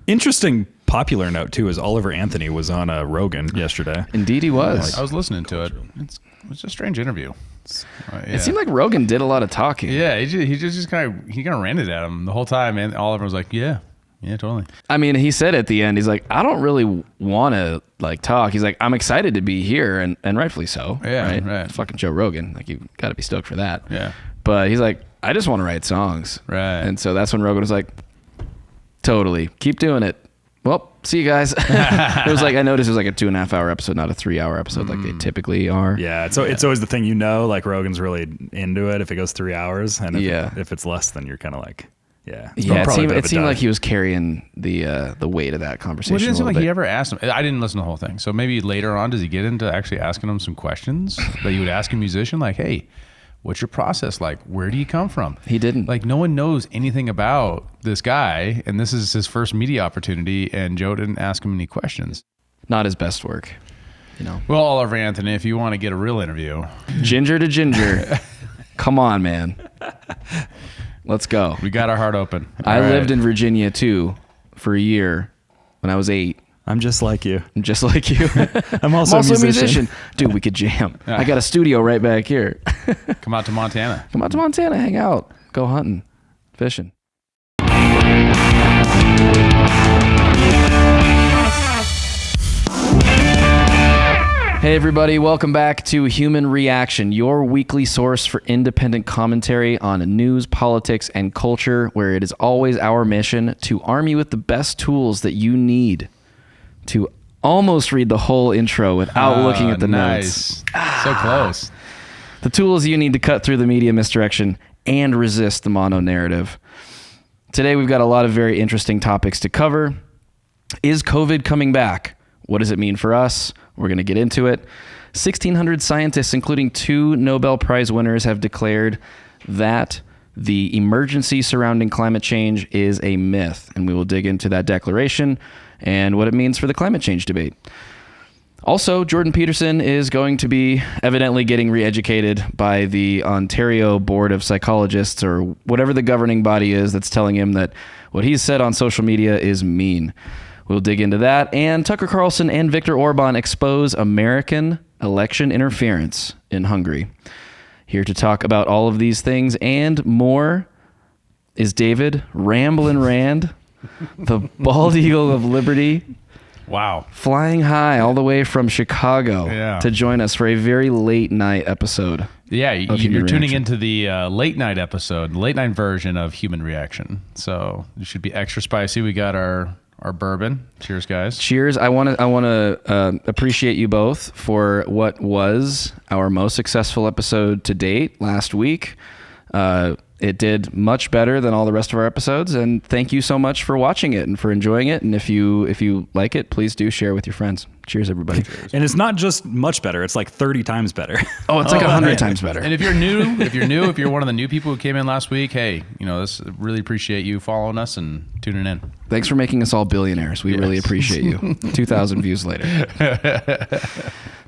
Interesting popular note, too, is Oliver Anthony was on Rogan yesterday. Indeed he was. I was listening to it. It was a strange interview. It seemed like Rogan did a lot of talking. Yeah, he just kind of ranted at him the whole time, and Oliver was like, yeah, totally. I mean, he said at the end, he's like, I don't really want to like talk. He's like, I'm excited to be here, and rightfully so. Yeah, right. Fucking Joe Rogan, like you got to be stoked for that. Yeah. But he's like, I just want to write songs. Right. And so that's when Rogan was like, totally, keep doing it. Well, see you guys. It was like, I noticed it was like a 2.5 hour episode, not a 3 hour episode like they typically are. Yeah, it's always the thing, like Rogan's really into it if it goes 3 hours, and if it's less, then you're kind of like, it seemed like he was carrying the weight of that conversation. Well, it didn't seem like he ever asked him. I didn't listen to the whole thing, so maybe later on, does he get into actually asking him some questions that you would ask a musician, like, hey, what's your process like? Where do you come from? He didn't. Like, no one knows anything about this guy, and this is his first media opportunity, and Joe didn't ask him any questions. Not his best work, Well, Oliver Anthony, if you want to get a real interview. Ginger to ginger. Come on, man. Let's go. We got our heart open. I lived in Virginia, too, for a year when I was 8. I'm just like you. I'm also a musician. Dude, we could jam. I got a studio right back here. Come out to Montana. Hang out. Go hunting, fishing. Hey everybody, welcome back to Human Reaction, your weekly source for independent commentary on news, politics, and culture, where it is always our mission to arm you with the best tools that you need to almost read the whole intro without looking at the notes. So close. The tools you need to cut through the media misdirection and resist the mono narrative. Today we've got a lot of very interesting topics to cover. Is COVID coming back? What does it mean for us? We're going to get into it. 1,600 scientists, including 2 Nobel Prize winners, have declared that the emergency surrounding climate change is a myth, and we will dig into that declaration and what it means for the climate change debate. Also, Jordan Peterson is going to be evidently getting reeducated by the Ontario Board of Psychologists, or whatever the governing body is that's telling him that what he's said on social media is mean. We'll dig into that. And Tucker Carlson and Viktor Orban expose American election interference in Hungary. Here to talk about all of these things and more is David Ramblin' Rand, the bald eagle of liberty. Wow. Flying high all the way from Chicago to join us for a very late night episode. Yeah, you're tuning into the late night episode, late night version of Human Reaction. So it should be extra spicy. We got our bourbon. Cheers, guys. Cheers. I want to appreciate you both for what was our most successful episode to date last week. It did much better than all the rest of our episodes, and thank you so much for watching it and for enjoying it. And if you like it, please do share with your friends. Cheers, everybody. Cheers. And it's not just much better; it's like 30 times better. Oh, it's like 100 times better. And if you're new, if you're one of the new people who came in last week, hey, this really appreciate you following us and tuning in. Thanks for making us all billionaires. We really appreciate you. 2,000 views later.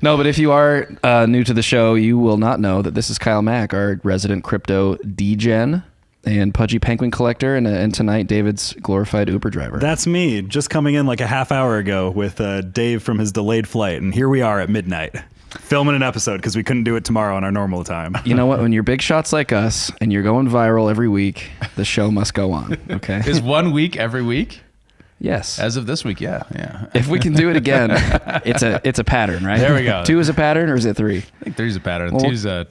No, but if you are new to the show, you will not know that this is Kyle Mack, our resident crypto degen and pudgy penguin collector, and tonight David's glorified Uber driver. That's me, just coming in like a half hour ago with Dave from his delayed flight, and here we are at midnight filming an episode because we couldn't do it tomorrow on our normal time. You know what? When you're big shots like us and you're going viral every week, the show must go on. Okay. Is 1 week every week? Yes. As of this week, yeah. If we can do it again, it's a pattern, right? There we go. 2 is a pattern, or is it 3? I think 3 is a pattern. 2 is a...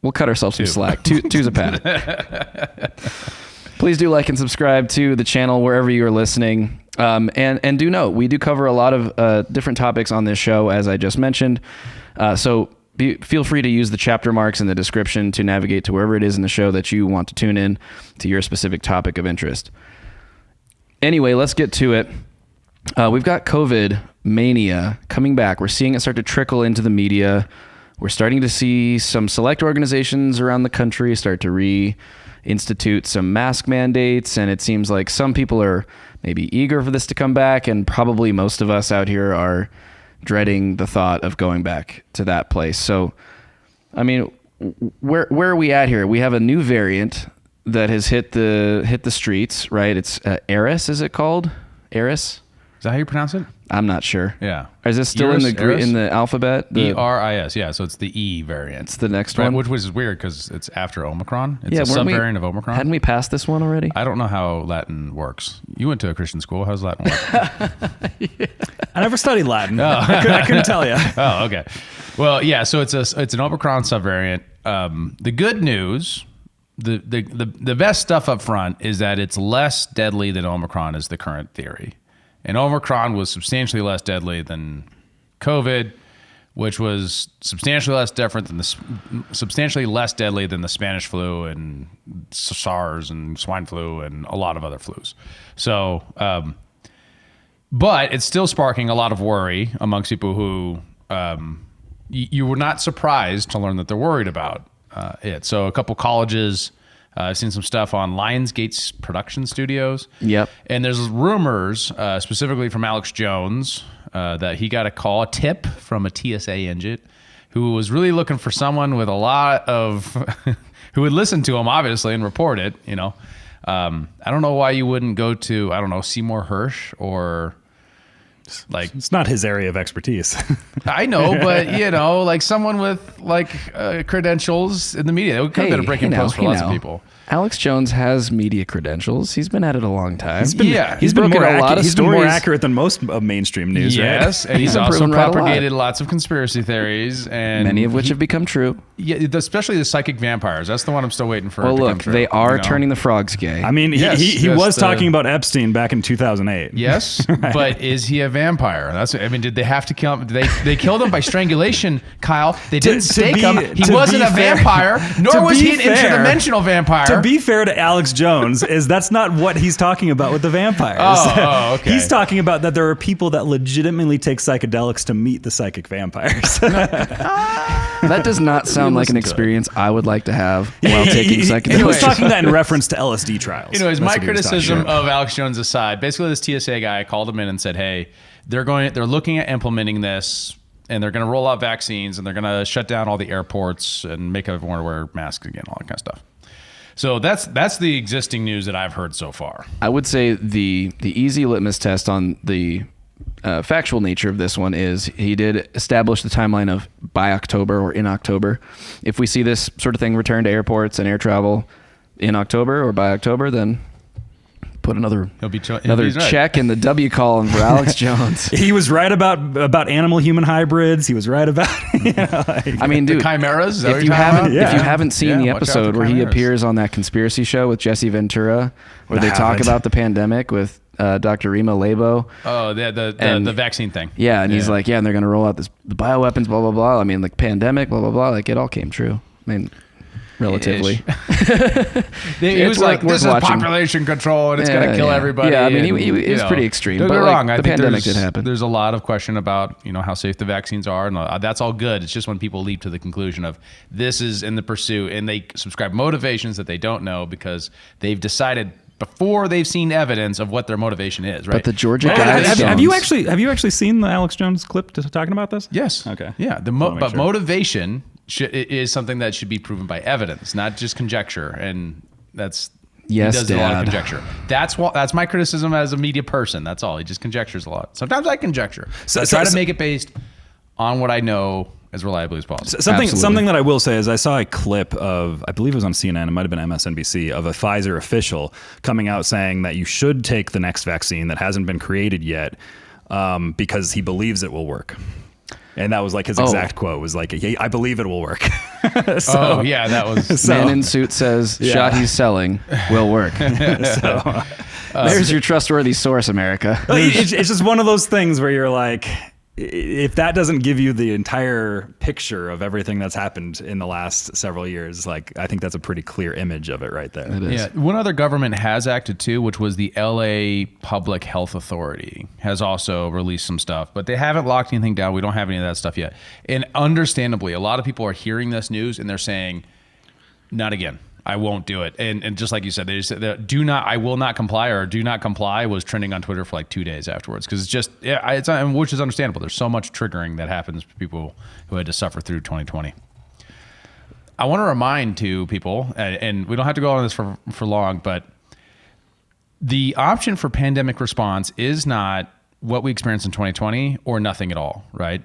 We'll cut ourselves some slack. 2's a pattern. Please do like and subscribe to the channel wherever you are listening. And do note, we do cover a lot of different topics on this show, as I just mentioned. So feel free to use the chapter marks in the description to navigate to wherever it is in the show that you want to tune in to your specific topic of interest. Anyway, let's get to it. We've got COVID mania coming back. We're seeing it start to trickle into the media. We're starting to see some select organizations around the country start to reinstitute some mask mandates, and it seems like some people are maybe eager for this to come back, and probably most of us out here are dreading the thought of going back to that place. So, I mean, where are we at here? We have a new variant that has hit the streets, right? It's Eris, is it called? Eris? Is that how you pronounce it? I'm not sure. Yeah. Is this still Eris? in the alphabet? ERIS. Yeah. So it's the E variant. It's the next one. Which was weird because it's after Omicron. It's a weren't subvariant of Omicron. Hadn't we passed this one already? I don't know how Latin works. You went to a Christian school. How's Latin work? I never studied Latin. I couldn't tell you. Oh, okay. Well, yeah. So it's an Omicron subvariant. The good news, the best stuff up front is that it's less deadly than Omicron is the current theory. And Omicron was substantially less deadly than COVID, which was substantially less substantially less deadly than the Spanish flu and SARS and swine flu and a lot of other flus. So, but it's still sparking a lot of worry amongst people who you were not surprised to learn that they're worried about it. So a couple colleges. I've seen some stuff on Lionsgate's production studios. Yep. And there's rumors, specifically from Alex Jones, that he got a tip from a TSA agent who was really looking for someone with a lot of, who would listen to him, obviously, and report it, you know. I don't know why you wouldn't go to, I don't know, Seymour Hersh or... Like, it's not his area of expertise. I know, but you know, like someone with like credentials in the media, it could have been a breaking post for lots of people. Alex Jones has media credentials. He's been at it a long time. He's been more accurate than most of mainstream news. Yes, right? And he's also propagated lots of conspiracy theories, and many of which have become true. Yeah, especially the psychic vampires. That's the one I'm still waiting for. Well, look, they are turning the frogs gay. I mean, he was talking about Epstein back in 2008. Yes, right. But is he a vampire? Did they have to kill him? They killed him by strangulation, Kyle. They didn't stake him. He wasn't a vampire, nor was he an interdimensional vampire. To be fair to Alex Jones, that's not what he's talking about with the vampires. Oh, okay. He's talking about that there are people that legitimately take psychedelics to meet the psychic vampires. That does not sound like an experience I would like to have while taking psychedelics. He was talking that in reference to LSD trials. Anyways, my criticism of Alex Jones aside, basically this TSA guy called him in and said, hey, they're looking at implementing this, and they're going to roll out vaccines, and they're going to shut down all the airports and make everyone wear masks again, all that kind of stuff. So that's the existing news that I've heard so far. I would say the easy litmus test on the factual nature of this one is he did establish the timeline of by October or in October. If we see this sort of thing return to airports and air travel in October or by October, then put another check in the W column for Alex Jones. He was right about animal-human hybrids. He was right about, I mean, dude, the chimeras. If you haven't seen the episode where he appears on that conspiracy show with Jesse Ventura, where they talk about the pandemic with Dr. Rima Labo. Oh, the vaccine thing. Yeah, and he's like, and they're going to roll out the bioweapons, blah, blah, blah. I mean, like pandemic, blah, blah, blah. Like it all came true. I mean, relatively. He was like, this is population control and it's going to kill everybody. Yeah, I mean, he was pretty extreme. Don't but get me wrong. I the think pandemic did happen. There's a lot of question about, how safe the vaccines are. And that's all good. It's just when people leap to the conclusion of this is in the pursuit and they subscribe motivations that they don't know because they've decided before they've seen evidence of what their motivation is, right? But the Georgia guys, have you actually seen the Alex Jones clip talking about this? Yes. Okay. Yeah. But motivation is something that should be proven by evidence, not just conjecture. And that's he does a lot of conjecture. That's my criticism as a media person. That's all. He just conjectures a lot. Sometimes I conjecture. So I try to make it based on what I know as reliably as possible. Something that I will say is I saw a clip of, I believe it was on CNN, it might have been MSNBC, of a Pfizer official coming out saying that you should take the next vaccine that hasn't been created yet because he believes it will work. And that was like his exact quote was like, I believe it will work. That was... Man in suit says, shot he's selling will work. There's your trustworthy source, America. It's just one of those things where you're like, if that doesn't give you the entire picture of everything that's happened in the last several years, like I think that's a pretty clear image of it right there. It is. Yeah. One other government has acted too, which was the LA Public Health Authority has also released some stuff, but they haven't locked anything down. We don't have any of that stuff yet. And understandably, a lot of people are hearing this news and they're saying, not again. I won't do it. And just like you said, they just said, I will not comply or do not comply was trending on Twitter for like 2 days afterwards. Cause it's just, which is understandable. There's so much triggering that happens for people who had to suffer through 2020. I want to remind to people, and we don't have to go on this for long, but The option for pandemic response is not what we experienced in 2020 or nothing at all, right?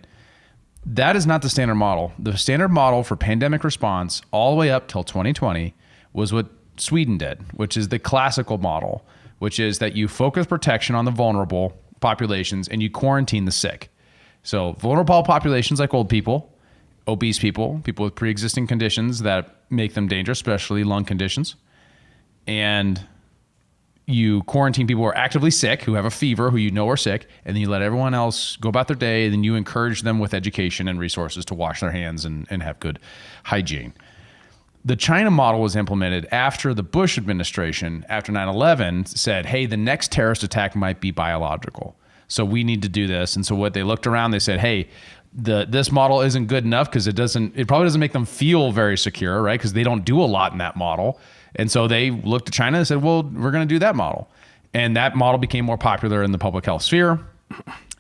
That is not the standard model. The standard model for pandemic response all the way up till 2020 was what Sweden did, which is the classical model, which is that you focus protection on the vulnerable populations and you quarantine the sick. So vulnerable populations like old people, obese people, people with pre-existing conditions that make them dangerous, especially lung conditions. And you quarantine people who are actively sick, who have a fever, who you know are sick, and then you let everyone else go about their day, and then you encourage them with education and resources to wash their hands and have good hygiene. The China model was implemented after the Bush administration, after 9/11, said, hey, the next terrorist attack might be biological. So we need to do this. And so what they looked around, they said, hey, this model isn't good enough because it probably doesn't make them feel very secure, right? Because they don't do a lot in that model. And so they looked at China and said, well, we're going to do that model. And that model became more popular in the public health sphere.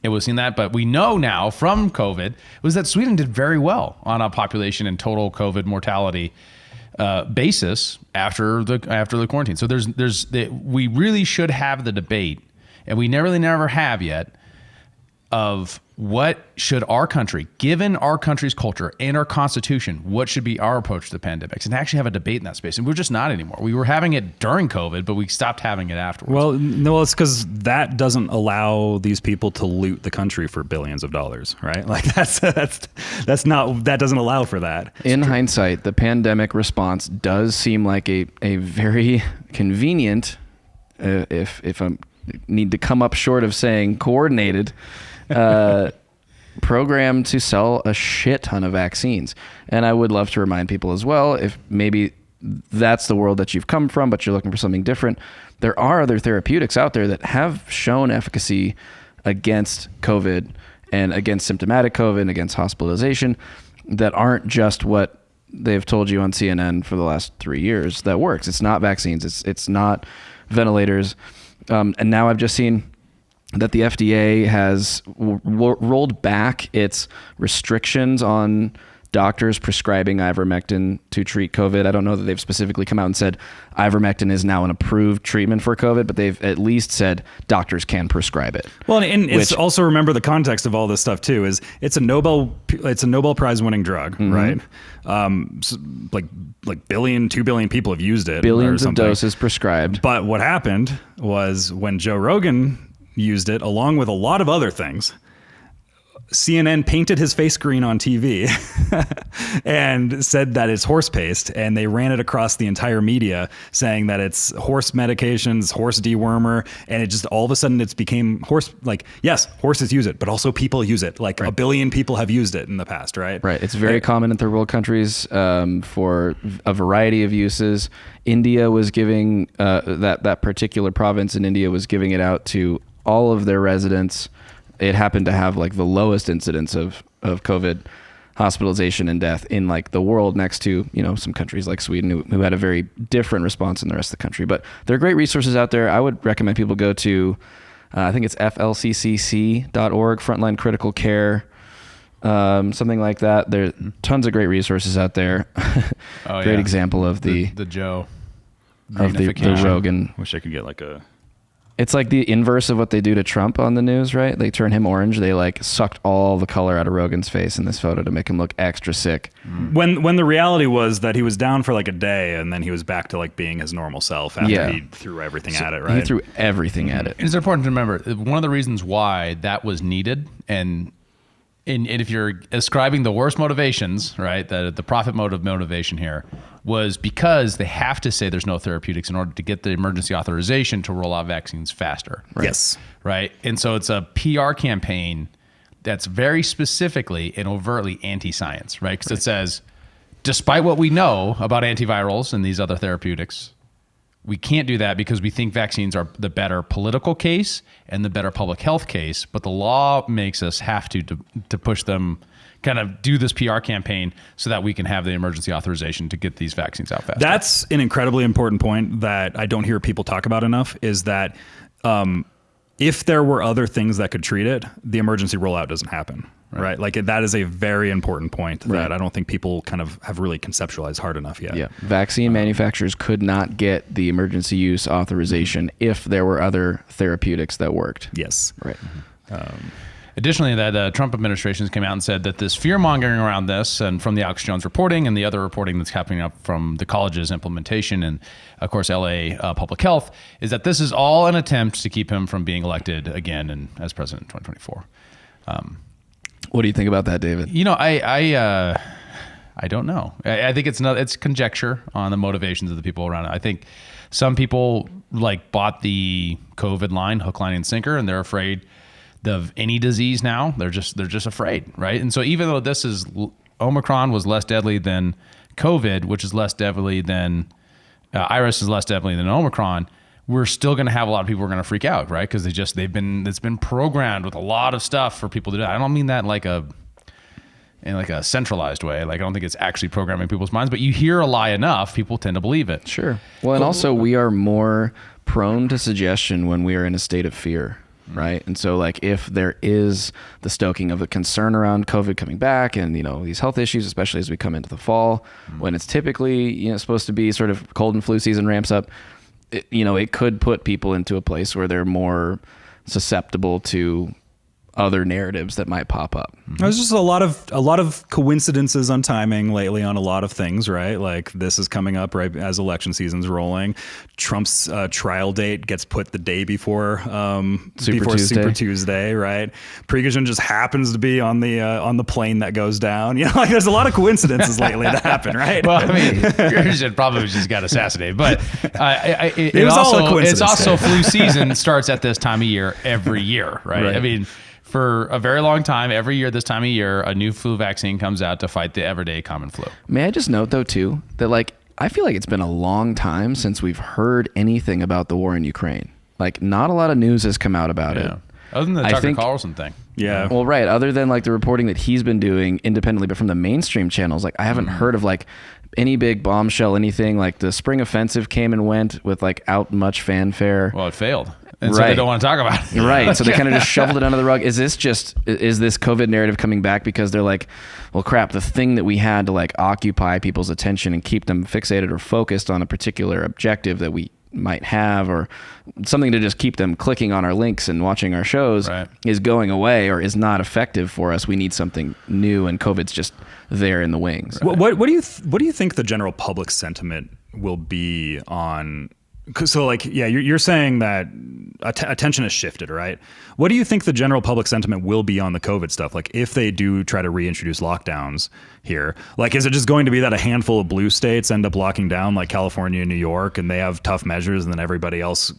It was seen that, but we know now from COVID was that Sweden did very well on a population and total COVID mortality basis after the quarantine. So we really should have the debate, and we never have yet, of what should our country, given our country's culture and our constitution, what should be our approach to the pandemics, and actually have a debate in that space. And we're just not anymore. We were having it during COVID, but we stopped having it afterwards. Well, no, it's because that doesn't allow these people to loot the country for billions of dollars, right? Like that doesn't allow for that. In hindsight, the pandemic response does seem like a very convenient, if I need to come up short of saying coordinated, program to sell a shit ton of vaccines. And I would love to remind people as well, if maybe that's the world that you've come from, but you're looking for something different, there are other therapeutics out there that have shown efficacy against COVID and against symptomatic COVID and against hospitalization that aren't just what they've told you on CNN for the last 3 years that works. It's not vaccines. It's not ventilators. And now I've just seen that the FDA has rolled back its restrictions on doctors prescribing ivermectin to treat COVID. I don't know that they've specifically come out and said ivermectin is now an approved treatment for COVID, but they've at least said doctors can prescribe it. Well, and it's also, remember the context of all this stuff too, is it's a Nobel Prize winning drug, right? So like 2 billion people have used it. Billions of doses prescribed. But what happened was when Joe Rogan used it along with a lot of other things, CNN painted his face green on TV and said that it's horse paste, and they ran it across the entire media saying that it's horse medications, horse dewormer, and it just all of a sudden it's became horse, like, yes, horses use it, but also people use it. Like a billion people have used it in the past, right? Right. It's very common in third world countries for a variety of uses. India was giving that particular province in India was giving it out to all of their residents. It happened to have like the lowest incidence of COVID hospitalization and death in like the world, next to, some countries like Sweden who had a very different response than the rest of the country. But there are great resources out there. I would recommend people go to, I think it's flccc.org, Frontline Critical Care, something like that. There are tons of great resources out there. Great example of the Joe. Of the Rogan. Wish I could get like a... It's like the inverse of what they do to Trump on the news, right? They turn him orange. They like sucked all the color out of Rogan's face in this photo to make him look extra sick. When the reality was that he was down for like a day and then he was back to like being his normal self after he threw everything at it, right? He threw everything at it. It's important to remember, one of the reasons why that was needed, and if you're ascribing the worst motivations, right, the profit motivation here, was because they have to say there's no therapeutics in order to get the emergency authorization to roll out vaccines faster. Right? Yes. Right. And so it's a PR campaign that's very specifically and overtly anti-science, right? Because it says, despite what we know about antivirals and these other therapeutics, we can't do that because we think vaccines are the better political case and the better public health case, but the law makes us have to push them, kind of do this PR campaign so that we can have the emergency authorization to get these vaccines out faster. That's an incredibly important point that I don't hear people talk about enough, is that if there were other things that could treat it, the emergency rollout doesn't happen. Right. Like that is a very important point that I don't think people kind of have really conceptualized hard enough yet. Yeah. Vaccine manufacturers could not get the emergency use authorization if there were other therapeutics that worked. Yes. Right. Additionally, that Trump administration came out and said that this fear-mongering around this, and from the Alex Jones reporting and the other reporting that's happening up from the college's implementation and, of course, LA Public Health, is that this is all an attempt to keep him from being elected again and as president in 2024. What do you think about that, David? You know, I don't know. I think it's conjecture on the motivations of the people around it. I think some people like bought the COVID line, hook, line, and sinker, and they're afraid of any disease now. They're just afraid, right? And so even though this is Omicron was less deadly than COVID, which is less deadly than Iris is less deadly than Omicron, we're still going to have a lot of people who are going to freak out, right? Because it's been programmed with a lot of stuff for people to do. I don't mean that in like a centralized way. Like I don't think it's actually programming people's minds, but you hear a lie enough, people tend to believe it. Sure. Well, and also we are more prone to suggestion when we are in a state of fear, right? And so like if there is the stoking of the concern around COVID coming back and, these health issues, especially as we come into the fall, when it's typically, supposed to be sort of cold and flu season ramps up, it could put people into a place where they're more susceptible to other narratives that might pop up. There's just a lot of coincidences on timing lately on a lot of things, right? Like this is coming up right as election season's rolling. Trump's trial date gets put the day before Super Tuesday, right? Prigozhin just happens to be on the plane that goes down. Like there's a lot of coincidences lately that happen, right? Well, I mean, Prigozhin probably just got assassinated, but it was also a coincidence. It's also flu season starts at this time of year every year, right? I mean, for a very long time, every year this time of year, a new flu vaccine comes out to fight the everyday common flu. May I just note, though, too, that I feel like it's been a long time since we've heard anything about the war in Ukraine. Like, not a lot of news has come out about it. Other than the Tucker Carlson thing. Yeah. Well, right. Other than the reporting that he's been doing independently, but from the mainstream channels, I haven't heard of any big bombshell, anything. Like the spring offensive came and went without much fanfare. Well, it failed. And so they don't want to talk about it. Right. So they kind of just shoveled it under the rug. Is this COVID narrative coming back because they're like, well, crap, the thing that we had to occupy people's attention and keep them fixated or focused on a particular objective that we might have, or something to just keep them clicking on our links and watching our shows, is going away or is not effective for us. We need something new, and COVID's just there in the wings. Right. What do you think the general public sentiment will be on? So you're saying that attention has shifted, right? What do you think the general public sentiment will be on the COVID stuff? Like if they do try to reintroduce lockdowns here, is it just going to be that a handful of blue states end up locking down like California and New York, and they have tough measures, and then everybody else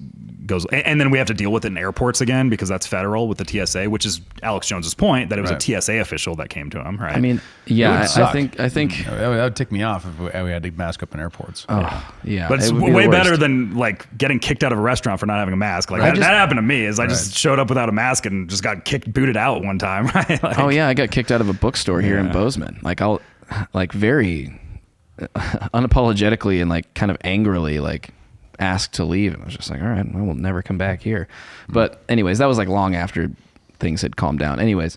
goes, and then we have to deal with it in airports again because that's federal with the TSA, which is Alex Jones's point that it was a TSA official that came to him, right? I mean, yeah, I think that would tick me off if we had to mask up in airports. Oh, yeah. But it's way better than getting kicked out of a restaurant for not having a mask. That happened to me. I just showed up without a mask and just got booted out one time, right? Oh yeah, I got kicked out of a bookstore here in Bozeman. I'll very unapologetically and kind of angrily asked to leave, and I was just like, all right, I will never come back here. But anyways, that was long after things had calmed down. Anyways,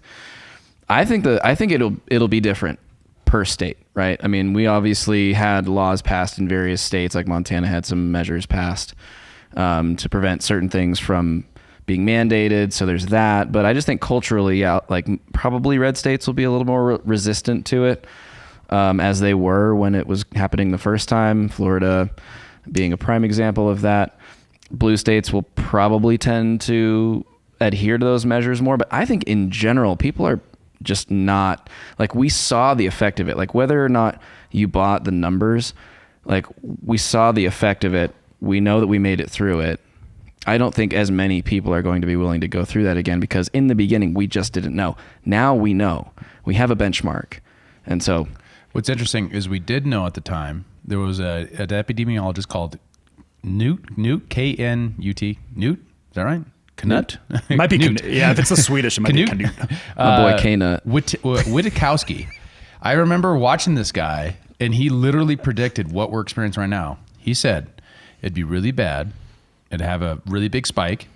I think it'll be different per state, right? I mean, we obviously had laws passed in various states, like Montana had some measures passed to prevent certain things from being mandated, so there's that. But I just think culturally, probably red states will be a little more resistant to it, as they were when it was happening the first time. Florida being a prime example of that. Blue states will probably tend to adhere to those measures more, but I think in general, people are just not, we saw the effect of it. Whether or not you bought the numbers, we saw the effect of it. We know that we made it through it. I don't think as many people are going to be willing to go through that again, because in the beginning, we just didn't know. Now we know. We have a benchmark. And so what's interesting is we did know at the time. There was an epidemiologist called Knut, K-N-U-T. Knut, is that right? Knut? It might be Knut. Yeah, if it's a Swedish, it might be Knut. My boy K-Nut. Witkowski. I remember watching this guy, and he literally predicted what we're experiencing right now. He said it'd be really bad, it'd have a really big spike,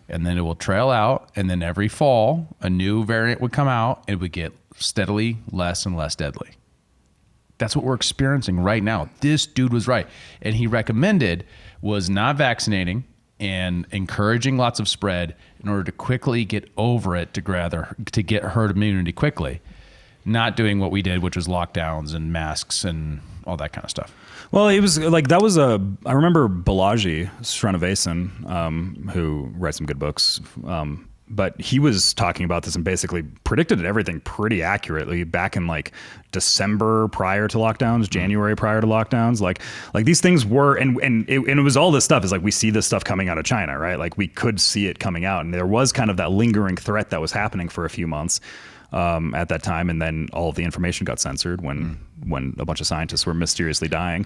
and then it will trail out, and then every fall, a new variant would come out, and it would get steadily less and less deadly. That's what we're experiencing right now. This dude was right. And he recommended was not vaccinating and encouraging lots of spread in order to quickly get over it, to get herd immunity quickly. Not doing what we did, which was lockdowns and masks and all that kind of stuff. Well, it was like I remember Balaji Srinivasan, who writes some good books, but he was talking about this and basically predicted everything pretty accurately back in like December prior to lockdowns, January prior to lockdowns. Like these things were, and it was all this stuff is like, we see this stuff coming out of China, right? Like we could see it coming out, and there was kind of that lingering threat that was happening for a few months at that time. And then all of the information got censored when a bunch of scientists were mysteriously dying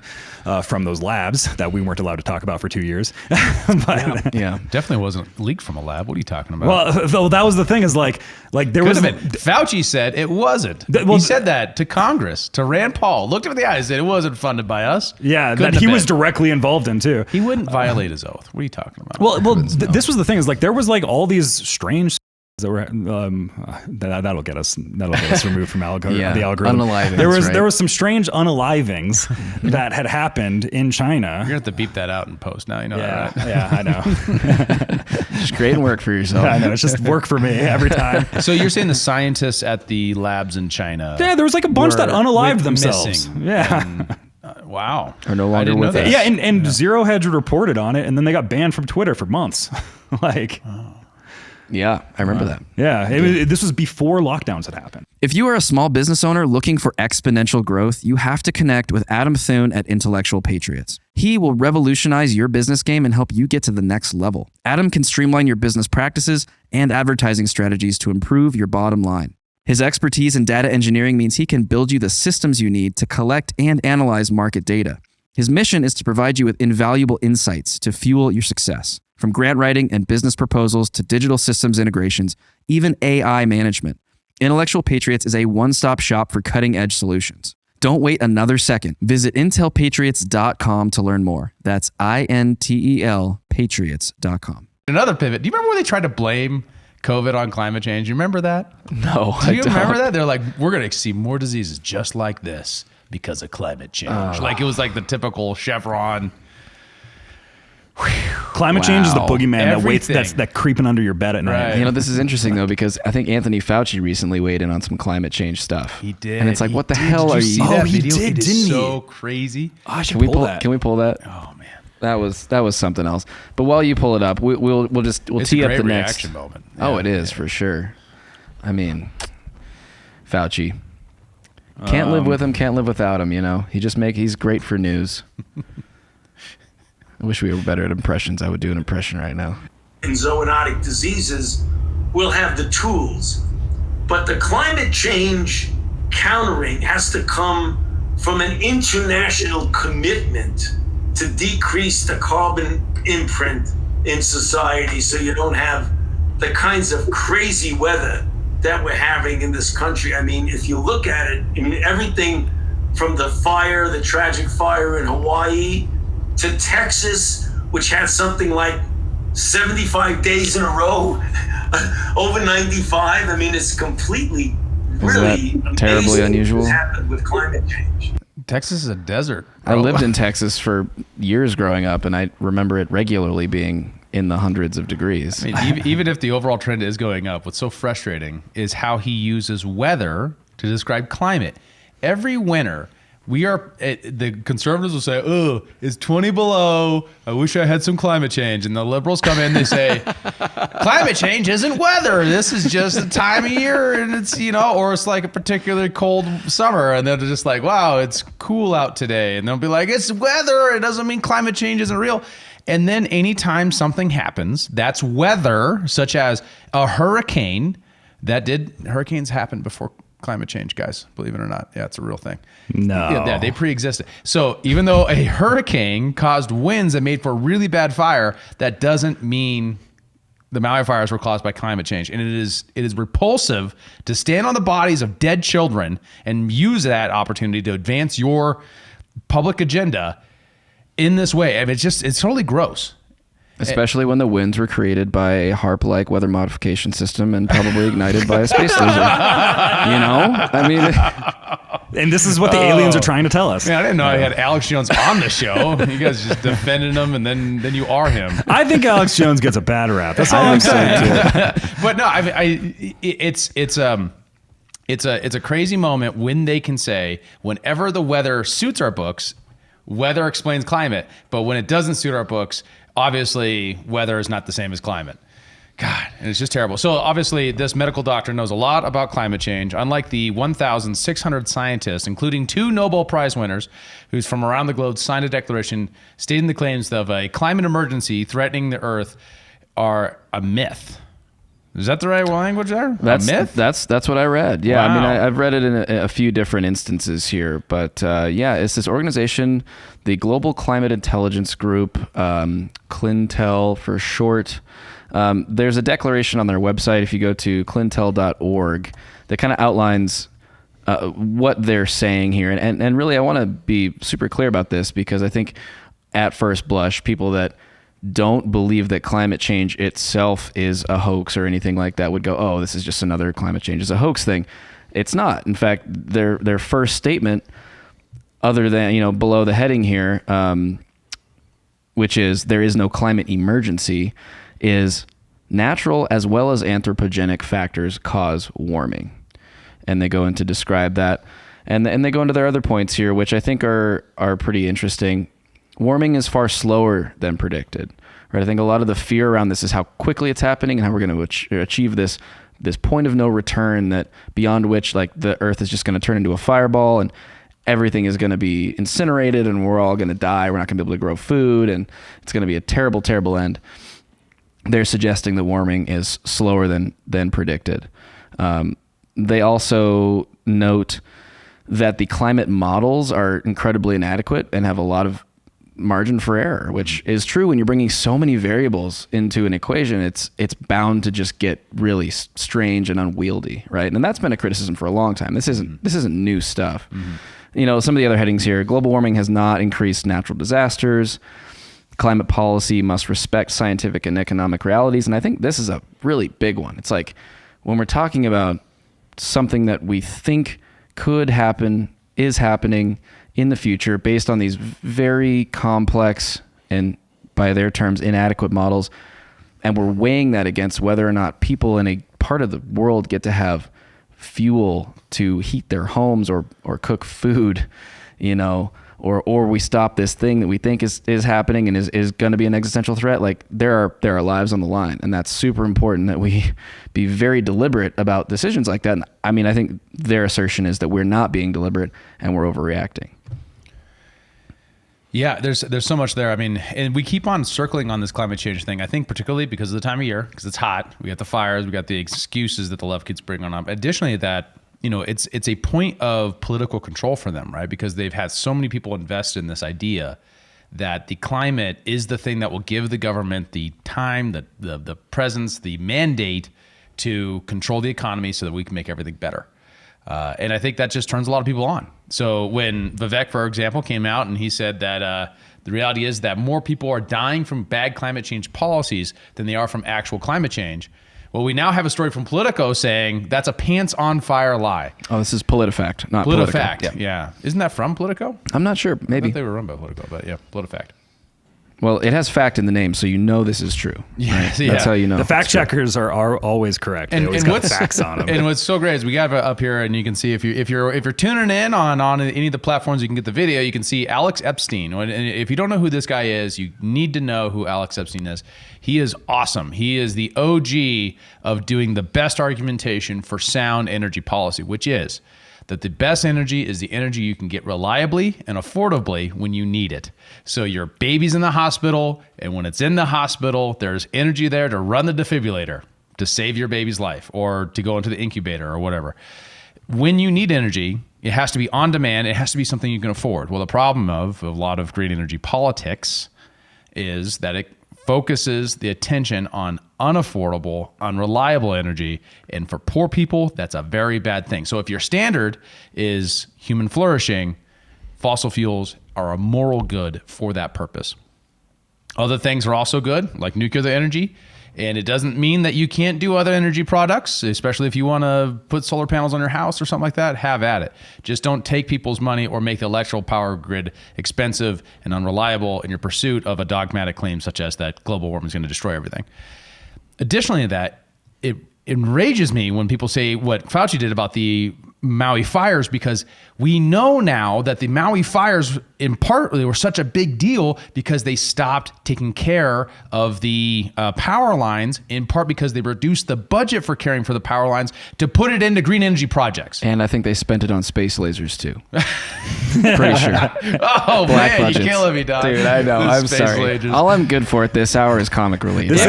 from those labs that we weren't allowed to talk about for 2 years. But, yeah, definitely wasn't leaked from a lab. What are you talking about? Well, though that was the thing is like there was Fauci said it wasn't. He said that to Congress, to Rand Paul, looked him in the eyes, said it wasn't funded by us. Yeah, that he was directly involved in too. He wouldn't violate his oath. What are you talking about? Well, this was the thing is like there was like all these strange that were that'll get us removed from the algorithm. Unalivings, there was some strange unalivings that had happened in China. You're gonna have to beep that out in post now. You know that, right? Yeah, I know. Just create work for yourself. I know, it's just work for me every time. So you're saying the scientists at the labs in China? Yeah, there was like a bunch that unalived themselves. Missing. Yeah. And, wow. Are no longer with us. Yeah, and Zero Hedge reported on it, and then they got banned from Twitter for months. Yeah, I remember that. Yeah, this was before lockdowns had happened. If you are a small business owner looking for exponential growth, you have to connect with Adam Thuen at Intellectual Patriots. He will revolutionize your business game and help you get to the next level. Adam can streamline your business practices and advertising strategies to improve your bottom line. His expertise in data engineering means he can build you the systems you need to collect and analyze market data. His mission is to provide you with invaluable insights to fuel your success. From grant writing and business proposals to digital systems integrations, even AI management, Intellectual Patriots is a one-stop shop for cutting-edge solutions. Don't wait another second. Visit intelpatriots.com to learn more. That's INTEL Patriots.com. Another pivot. Do you remember when they tried to blame COVID on climate change? You remember that? No, Do you remember that? They're like, we're going to see more diseases just like this because of climate change. Like it was like the typical Chevron. Climate change is the boogeyman that waits, that creeping under your bed at night. Right. You know, this is interesting though, because I think Anthony Fauci recently weighed in on some climate change stuff. He did. And it's like, what the hell are you? See that he video? did, It is didn't he? so crazy. Oh, I should Can we pull that. Can we pull that? Oh man, That was something else. But while you pull it up, we'll it's tee a up great the next reaction moment. Oh, Yeah, it is for sure. I mean, Fauci. Can't live with him, can't live without him, you know. He's great for news. I wish we were better at impressions. I would do an impression right now. In zoonotic diseases, we'll have the tools. But the climate change countering has to come from an international commitment to decrease the carbon imprint in society so you don't have the kinds of crazy weather that we're having in this country. I mean, if you look at it, I mean, everything from the tragic fire in Hawaii to Texas, which had something like 75 days in a row, over 95. I mean, it's completely, really terribly unusual? What's happened with climate change. Texas is a desert. I lived in Texas for years growing up, and I remember it regularly being in the hundreds of degrees. I mean, even if the overall trend is going up, what's so frustrating is how he uses weather to describe climate. Every winter, the conservatives will say, oh, it's 20 below. I wish I had some climate change. And the liberals come in, they say, climate change isn't weather. This is just the time of year. And it's, or it's like a particularly cold summer. And they're just like, wow, it's cool out today. And they'll be like, it's weather. It doesn't mean climate change isn't real. And then anytime something happens, that's weather, such as a hurricane. Hurricanes happened before climate change, guys, believe it or not. Yeah, it's a real thing. No. Yeah, they pre-existed. So even though a hurricane caused winds that made for really bad fire, that doesn't mean the Maui fires were caused by climate change. And it is repulsive to stand on the bodies of dead children and use that opportunity to advance your public agenda in this way. I mean, it's totally gross. Especially when the winds were created by a HARP-like weather modification system and probably ignited by a space laser. I mean... And this is what the aliens are trying to tell us. Man, I didn't know I had Alex Jones on the show. You guys just defended him, and then you are him. I think Alex Jones gets a bad rap. That's all I'm saying. But no, it's a crazy moment when they can say, whenever the weather suits our books, weather explains climate. But when it doesn't suit our books, obviously weather is not the same as climate. God, and it's just terrible. So obviously this medical doctor knows a lot about climate change, unlike the 1,600 scientists, including 2 Nobel Prize winners, who's from around the globe signed a declaration stating the claims of a climate emergency threatening the Earth are a myth. Is that the right language there? That's a myth? That's what I read. Yeah, Wow. I mean, I've read it in a few different instances here, but yeah, it's this organization, the Global Climate Intelligence Group, CLINTEL for short. There's a declaration on their website, if you go to clintel.org, that kind of outlines what they're saying here. And really, I want to be super clear about this, because I think at first blush, people that don't believe that climate change itself is a hoax or anything like that would go, oh, this is just another climate change is a hoax thing. It's not. In fact, their first statement, other than, below the heading here, which is there is no climate emergency, is natural as well as anthropogenic factors cause warming. And they go in to describe that. And they go into their other points here, which I think are pretty interesting. Warming is far slower than predicted, right? I think a lot of the fear around this is how quickly it's happening and how we're going to achieve this point of no return, that beyond which, like, the Earth is just going to turn into a fireball and everything is going to be incinerated and we're all going to die. We're not going to be able to grow food and it's going to be a terrible, terrible end. They're suggesting the warming is slower than predicted. They also note that the climate models are incredibly inadequate and have a lot of margin for error, which is true when you're bringing so many variables into an equation. It's bound to just get really strange and unwieldy, right? And that's been a criticism for a long time. This isn't new stuff. Mm-hmm. Some of the other headings here: global warming has not increased natural disasters. Climate policy must respect scientific and economic realities. And I think this is a really big one. It's like, when we're talking about something that we think could happen, is happening in the future based on these very complex and, by their terms, inadequate models, and we're weighing that against whether or not people in a part of the world get to have fuel to heat their homes or cook food, or we stop this thing that we think is happening and is going to be an existential threat. Like, there are lives on the line, and that's super important that we be very deliberate about decisions like that. And I mean, I think their assertion is that we're not being deliberate and we're overreacting. Yeah, there's so much there. I mean, and we keep on circling on this climate change thing, I think particularly because of the time of year, because it's hot. We got the fires, we got the excuses that the left keeps bringing up. Additionally to that, it's a point of political control for them, right? Because they've had so many people invest in this idea that the climate is the thing that will give the government the time, the presence, the mandate to control the economy so that we can make everything better. And I think that just turns a lot of people on. So when Vivek, for example, came out and he said that the reality is that more people are dying from bad climate change policies than they are from actual climate change. Well, we now have a story from Politico saying that's a pants on fire lie. Oh, this is PolitiFact, not Politico. PolitiFact, yeah. Isn't that from Politico? I'm not sure. Maybe. I thought they were run by Politico, but yeah, PolitiFact. Well, it has fact in the name, so this is true. Yes, right? yeah. That's how you know. The fact checkers are always correct. They always got facts on them. And what's so great is we got it up here, and you can see if you're tuning in on any of the platforms, you can get the video. You can see Alex Epstein. And if you don't know who this guy is, you need to know who Alex Epstein is. He is awesome. He is the OG of doing the best argumentation for sound energy policy, which is that the best energy is the energy you can get reliably and affordably when you need it. So your baby's in the hospital, and when it's in the hospital, there's energy there to run the defibrillator to save your baby's life or to go into the incubator or whatever. When you need energy, it has to be on demand. It has to be something you can afford. Well, the problem of a lot of green energy politics is that it focuses the attention on unaffordable, unreliable energy. And for poor people, that's a very bad thing. So if your standard is human flourishing, fossil fuels are a moral good for that purpose. Other things are also good, like nuclear energy. And it doesn't mean that you can't do other energy products, especially if you want to put solar panels on your house or something like that, have at it. Just don't take people's money or make the electrical power grid expensive and unreliable in your pursuit of a dogmatic claim such as that global warming is going to destroy everything. Additionally to that, it enrages me when people say what Fauci did about the Maui fires, because we know now that the Maui fires in part they were such a big deal because they stopped taking care of the power lines, in part because they reduced the budget for caring for the power lines to put it into green energy projects. And I think they spent it on space lasers too. Pretty sure. Oh Black man, budgets. you're killing me, dog. Dude, I know. I'm Space sorry. lasers. All I'm good for at this hour is comic relief. If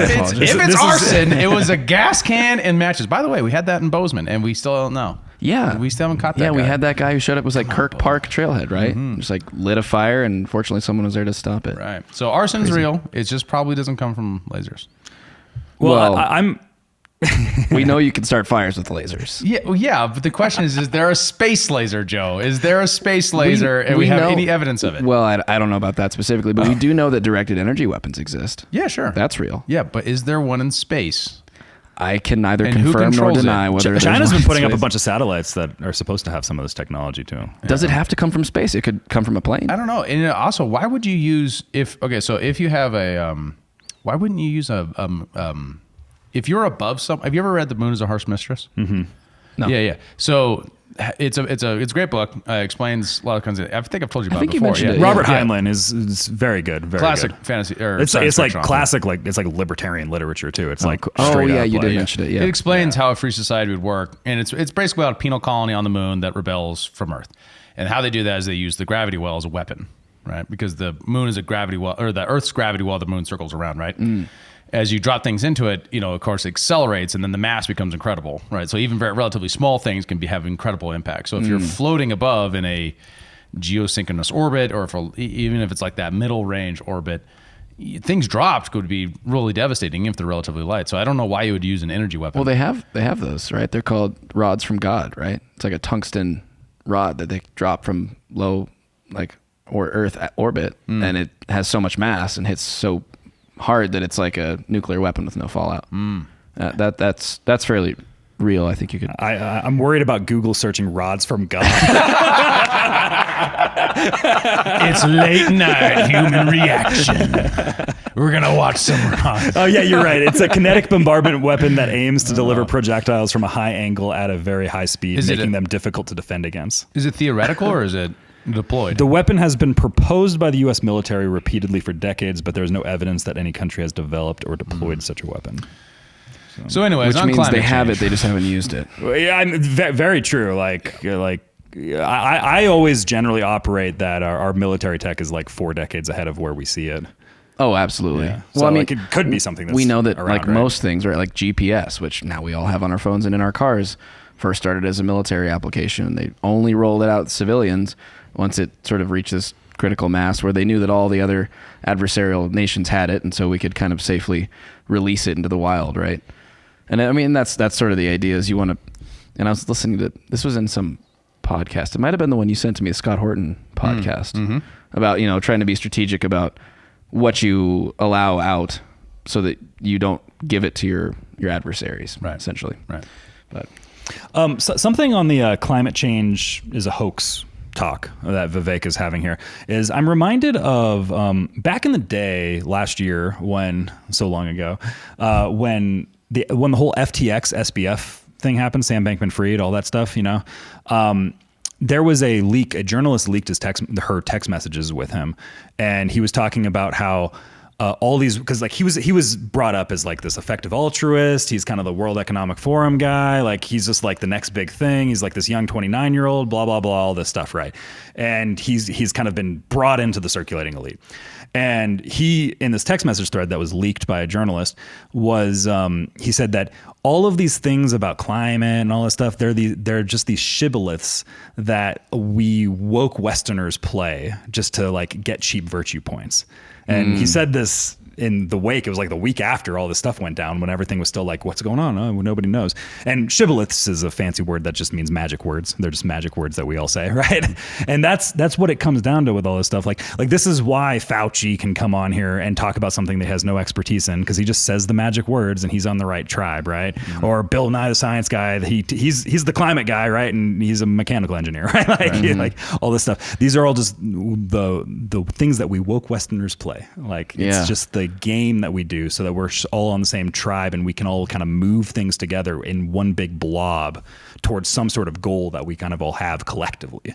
it's arson, it was a gas can and matches. By the way, we had that in Bozeman, and we still don't know. Yeah. We still haven't caught that Yeah, we guy. had that guy who showed up, was like Kirk Park Trailhead, right? Just like lit a fire, and fortunately someone was there to stop it. Right. So arson's real. It just probably doesn't come from lasers. Well, Well, I'm We know you can start fires with lasers. Yeah, well, yeah, but the question is there a space laser, Joe? Is there a space laser, and we have know- any evidence of it? Well, I don't know about that specifically, but we do know that directed energy weapons exist. Yeah, sure. That's real. Yeah, but is there one in space? I can neither And who confirm nor controls it? deny whether there's China's one been in putting up a space. bunch of satellites that are supposed to have some of this technology too. Does it have to come from space? It could come from a plane. I don't know. And also, why would you use if you have a why wouldn't you use if you're above some? Have you ever read The Moon is a Harsh Mistress? No. Yeah. So it's a great book. Explains a lot of kinds of. I think I've told you about think it you before. mentioned yeah. it, Robert Yeah. Heinlein is very good. Very Classic good. fantasy or It's science like fiction author. classic, it's like libertarian literature too. It's like Oh, straight yeah, up, you did like- mention it. Yeah. It explains how a free society would work, and it's basically about a penal colony on the moon that rebels from Earth. And how they do that is they use the gravity well as a weapon, right? Because the moon is a gravity well, or the Earth's gravity well, the moon circles around, right? As you drop things into it, of course, it accelerates, and then the mass becomes incredible, right? So even very relatively small things can have incredible impact. So if you're floating above in a geosynchronous orbit, or even if it's like that middle range orbit, things dropped could be really devastating if they're relatively light. So I don't know why you would use an energy weapon. Well, they have those, right? They're called rods from God, right? It's like a tungsten rod that they drop from low, or Earth orbit, and it has so much mass and hits so hard that it's like a nuclear weapon with no fallout. That's fairly real. I think you could. I'm worried about Google searching rods from God. It's late night human reaction. We're gonna watch some rods. Oh yeah, you're right. It's a kinetic bombardment weapon that aims to deliver projectiles from a high angle at a very high speed, Is it making them difficult to defend against. Is it theoretical or is it deployed? The weapon has been proposed by the U.S. military repeatedly for decades, but there is no evidence that any country has developed or deployed such a weapon. So anyways, Which on means climate they have change. it, they just haven't used it. Well, yeah, very true. I always generally operate that our military tech is like 4 decades ahead of where we see it. Oh, absolutely. Yeah. Well, So, I mean, it could be something that's we know that around, like right? most things, right? Like GPS, which now we all have on our phones and in our cars, first started as a military application. They only rolled it out to civilians once it sort of reached this critical mass where they knew that all the other adversarial nations had it, and so we could kind of safely release it into the wild, right? And I mean, that's sort of the idea is you want to. And I was listening to this was in some podcast. It might have been the one you sent to me, the Scott Horton podcast, about trying to be strategic about what you allow out so that you don't give it to your adversaries, Right. essentially. Right. But Something on the climate change is a hoax talk that Vivek is having here is I'm reminded of back in the day last year when so long ago when the whole FTX SBF thing happened, Sam Bankman-Fried, all that stuff, there was a leak. A journalist leaked her text messages with him, and he was talking about how all these, because like he was brought up as like this effective altruist. He's kind of the World Economic Forum guy. Like he's just like the next big thing. He's like this young 29-year-old, blah blah blah, all this stuff, right? And he's kind of been brought into the circulating elite. And he, in this text message thread that was leaked by a journalist, was he said that all of these things about climate and all this stuff, they're just these shibboleths that we woke Westerners play just to like get cheap virtue points. And he said this in the wake, it was like the week after all this stuff went down, when everything was still like, what's going on? Oh, nobody knows. And shibboleths is a fancy word that just means magic words. They're just magic words that we all say, right? And that's what it comes down to with all this stuff. Like this is why Fauci can come on here and talk about something that he has no expertise in, because he just says the magic words and he's on the right tribe, right? Mm-hmm. Or Bill Nye the Science Guy, he's the climate guy, right? And he's a mechanical engineer, right? Like all this stuff. These are all just the things that we woke Westerners play. Like it's just the game that we do so that we're all on the same tribe and we can all kind of move things together in one big blob towards some sort of goal that we kind of all have collectively.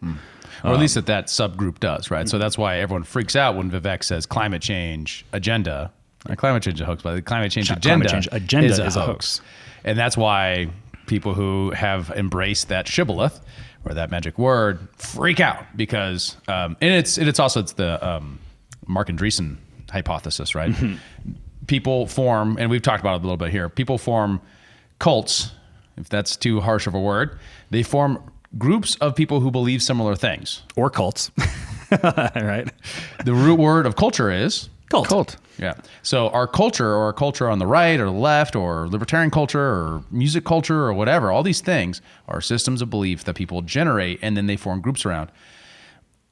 Or at least that subgroup does, right? So that's why everyone freaks out when Vivek says climate change agenda. Climate change is a hoax, but the climate change agenda is a hoax. And that's why people who have embraced that shibboleth or that magic word freak out, because and it's the Mark Andreessen hypothesis, right? People form, and we've talked about it a little bit here, people form cults, if that's too harsh of a word. They form groups of people who believe similar things. Or cults. Right? The root word of culture is Cult. Yeah. So our culture, or our culture on the right or the left, or libertarian culture or music culture or whatever, all these things are systems of belief that people generate and then they form groups around.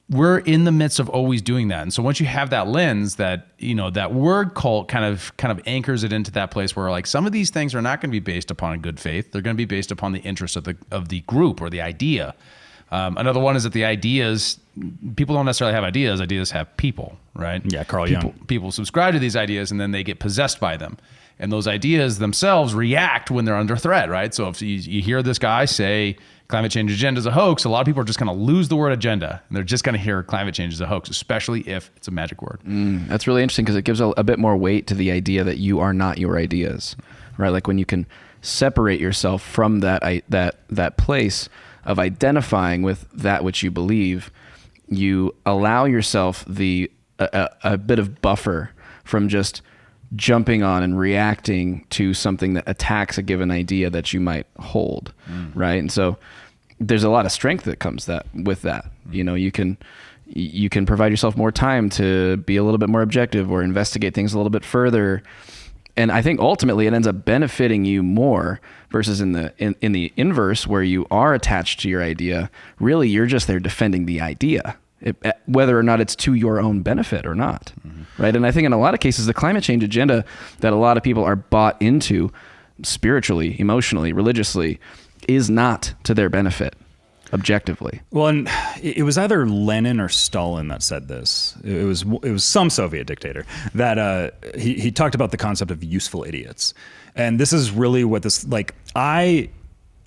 We're in the midst of always doing that. And so once you have that lens, that, you know, that word cult kind of anchors it into that place where, like, some of these things are not going to be based upon good faith. They're going to be based upon the interest of the group or the idea. Another one is that the ideas, people don't necessarily have ideas. Ideas have people, right? Yeah, Carl Jung. People subscribe to these ideas and then they get possessed by them. And those ideas themselves react when they're under threat, right? So if you hear this guy say climate change agenda is a hoax, a lot of people are just going to lose the word agenda. And they're just going to hear climate change is a hoax, especially if it's a magic word. That's really interesting, because it gives a bit more weight to the idea that you are not your ideas, right? Like when you can separate yourself from that place of identifying with that which you believe, you allow yourself a bit of buffer from just jumping on and reacting to something that attacks a given idea that you might hold, right? And so there's a lot of strength that comes with that. You know, you can provide yourself more time to be a little bit more objective or investigate things a little bit further. And I think ultimately it ends up benefiting you more versus in the inverse, where you are attached to your idea. Really, you're just there defending the idea, whether or not it's to your own benefit or not, right? And I think in a lot of cases, the climate change agenda that a lot of people are bought into spiritually, emotionally, religiously, is not to their benefit. Objectively. Well, and it was either Lenin or Stalin that said this. It was some Soviet dictator that he talked about the concept of useful idiots. And this is really what this, like, I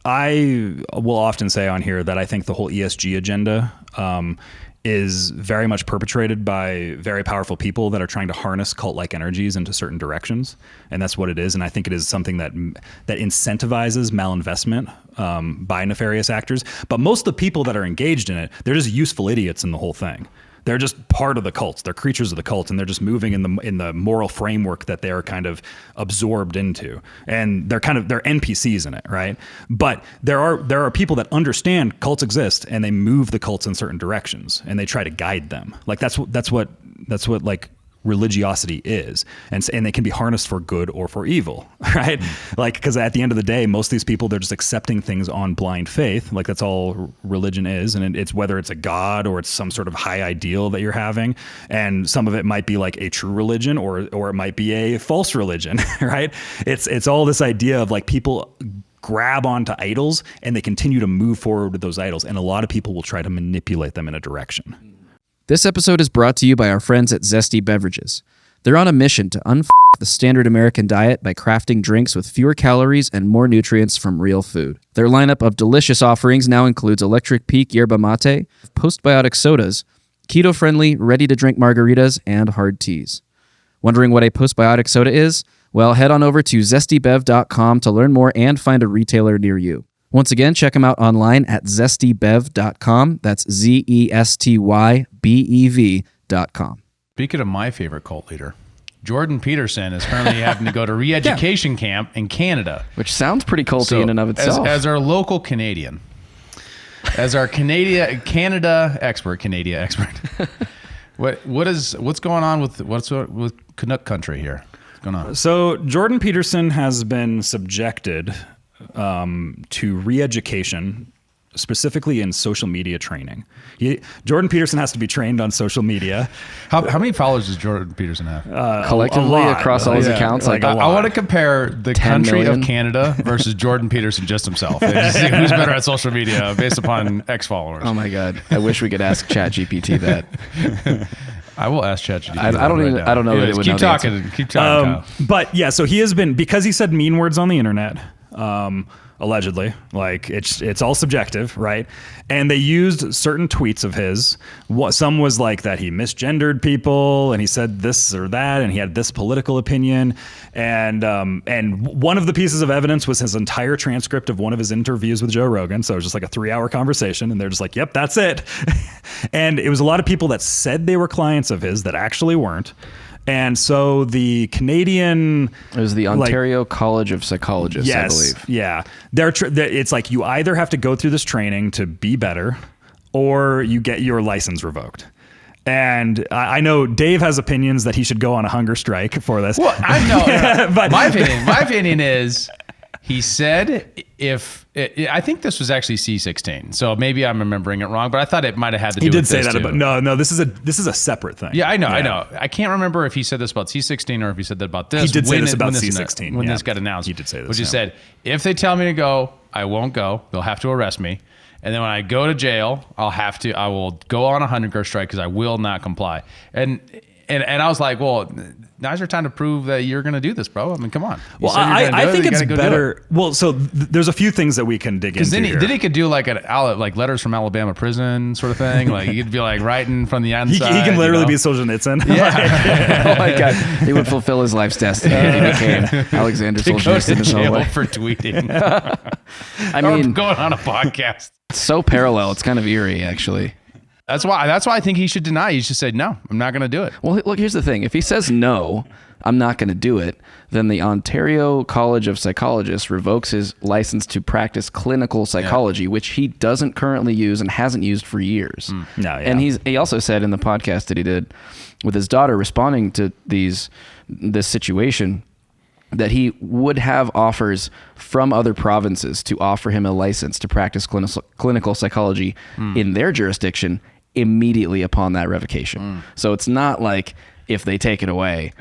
will often say on here that I think the whole ESG agenda is very much perpetrated by very powerful people that are trying to harness cult-like energies into certain directions. And that's what it is. And I think it is something that incentivizes malinvestment by nefarious actors. But most of the people that are engaged in it, they're just useful idiots in the whole thing. They're just part of the cults. They're creatures of the cult, and they're just moving in the moral framework that they're kind of absorbed into. And they're NPCs in it, right? But there are people that understand cults exist, and they move the cults in certain directions, and they try to guide them. Like that's what like religiosity is, and they can be harnessed for good or for evil, right? Like, because at the end of the day, most of these people, they're just accepting things on blind faith. Like that's all religion is, and it's whether it's a god or it's some sort of high ideal that you're having, and some of it might be like a true religion or it might be a false religion, right? It's all this idea of like people grab onto idols and they continue to move forward with those idols, and a lot of people will try to manipulate them in a direction. This episode is brought to you by our friends at Zesty Beverages. They're on a mission to unf*** the standard American diet by crafting drinks with fewer calories and more nutrients from real food. Their lineup of delicious offerings now includes Electric Peak Yerba Mate, postbiotic sodas, keto-friendly, ready-to-drink margaritas, and hard teas. Wondering what a postbiotic soda is? Well, head on over to zestybev.com to learn more and find a retailer near you. Once again, check them out online at zestybev.com. That's zestybev.com. Speaking of my favorite cult leader, Jordan Peterson is currently having to go to Reeducation camp in Canada. Which sounds pretty culty in and of itself. As our local Canadian, as our Canada expert, What's going on with Canuck country here? What's going on? So Jordan Peterson has been subjected to reeducation, specifically in social media training. Jordan Peterson has to be trained on social media. How many followers does Jordan Peterson have? Collectively across all his accounts? like I want to compare the country million. of Canada versus Jordan Peterson just himself. And just see who's better at social media based upon X followers. Oh my God. I wish we could ask ChatGPT that. I will ask ChatGPT. I don't know that it would know the answer. Keep talking, Kyle. But yeah, so he has been, because he said mean words on the internet, allegedly, like it's all subjective, right? And they used certain tweets of his. Some was like that he misgendered people, and he said this or that, and he had this political opinion. And one of the pieces of evidence was his entire transcript of one of his interviews with Joe Rogan. So it was just like a 3-hour conversation, and they're just like, "Yep, that's it." And it was a lot of people that said they were clients of his that actually weren't. And so the Canadian... It was the Ontario College of Psychologists, yes, I believe. Yeah. It's like you either have to go through this training to be better, or you get your license revoked. And I know Dave has opinions that he should go on a hunger strike for this. Well, I know. But my opinion is... He said I think this was actually C16, so maybe I'm remembering it wrong, but I thought it might have had to do with this. He did say that about, no, this is a separate thing. Yeah, I know. I can't remember if he said this about C16 or if he said that about this. He did say this about C16. When this got announced. He did say this. Which he said, if they tell me to go, I won't go. They'll have to arrest me. And then when I go to jail, I will go on a hunger strike because I will not comply. And I was like, well, now's your time to prove that you're going to do this, bro. I mean, come on. Well, I think it's better. Well, so there's a few things that we can dig into. Then he could do like letters from Alabama prison sort of thing. Like he could be like writing from the inside. He can literally be Solzhenitsyn. Yeah. Oh my God. He would fulfill his life's destiny if he became Alexander Solzhenitsyn. To jail for tweeting. I mean, or going on a podcast. It's so parallel. It's kind of eerie, actually. That's why I think he should deny. He should say, no, I'm not going to do it. Well, look, here's the thing. If he says, no, I'm not going to do it, then the Ontario College of Psychologists revokes his license to practice clinical psychology, which he doesn't currently use and hasn't used for years. And he also said in the podcast that he did with his daughter responding to this situation, that he would have offers from other provinces to offer him a license to practice clinical psychology in their jurisdiction immediately upon that revocation. So it's not like if they take it away,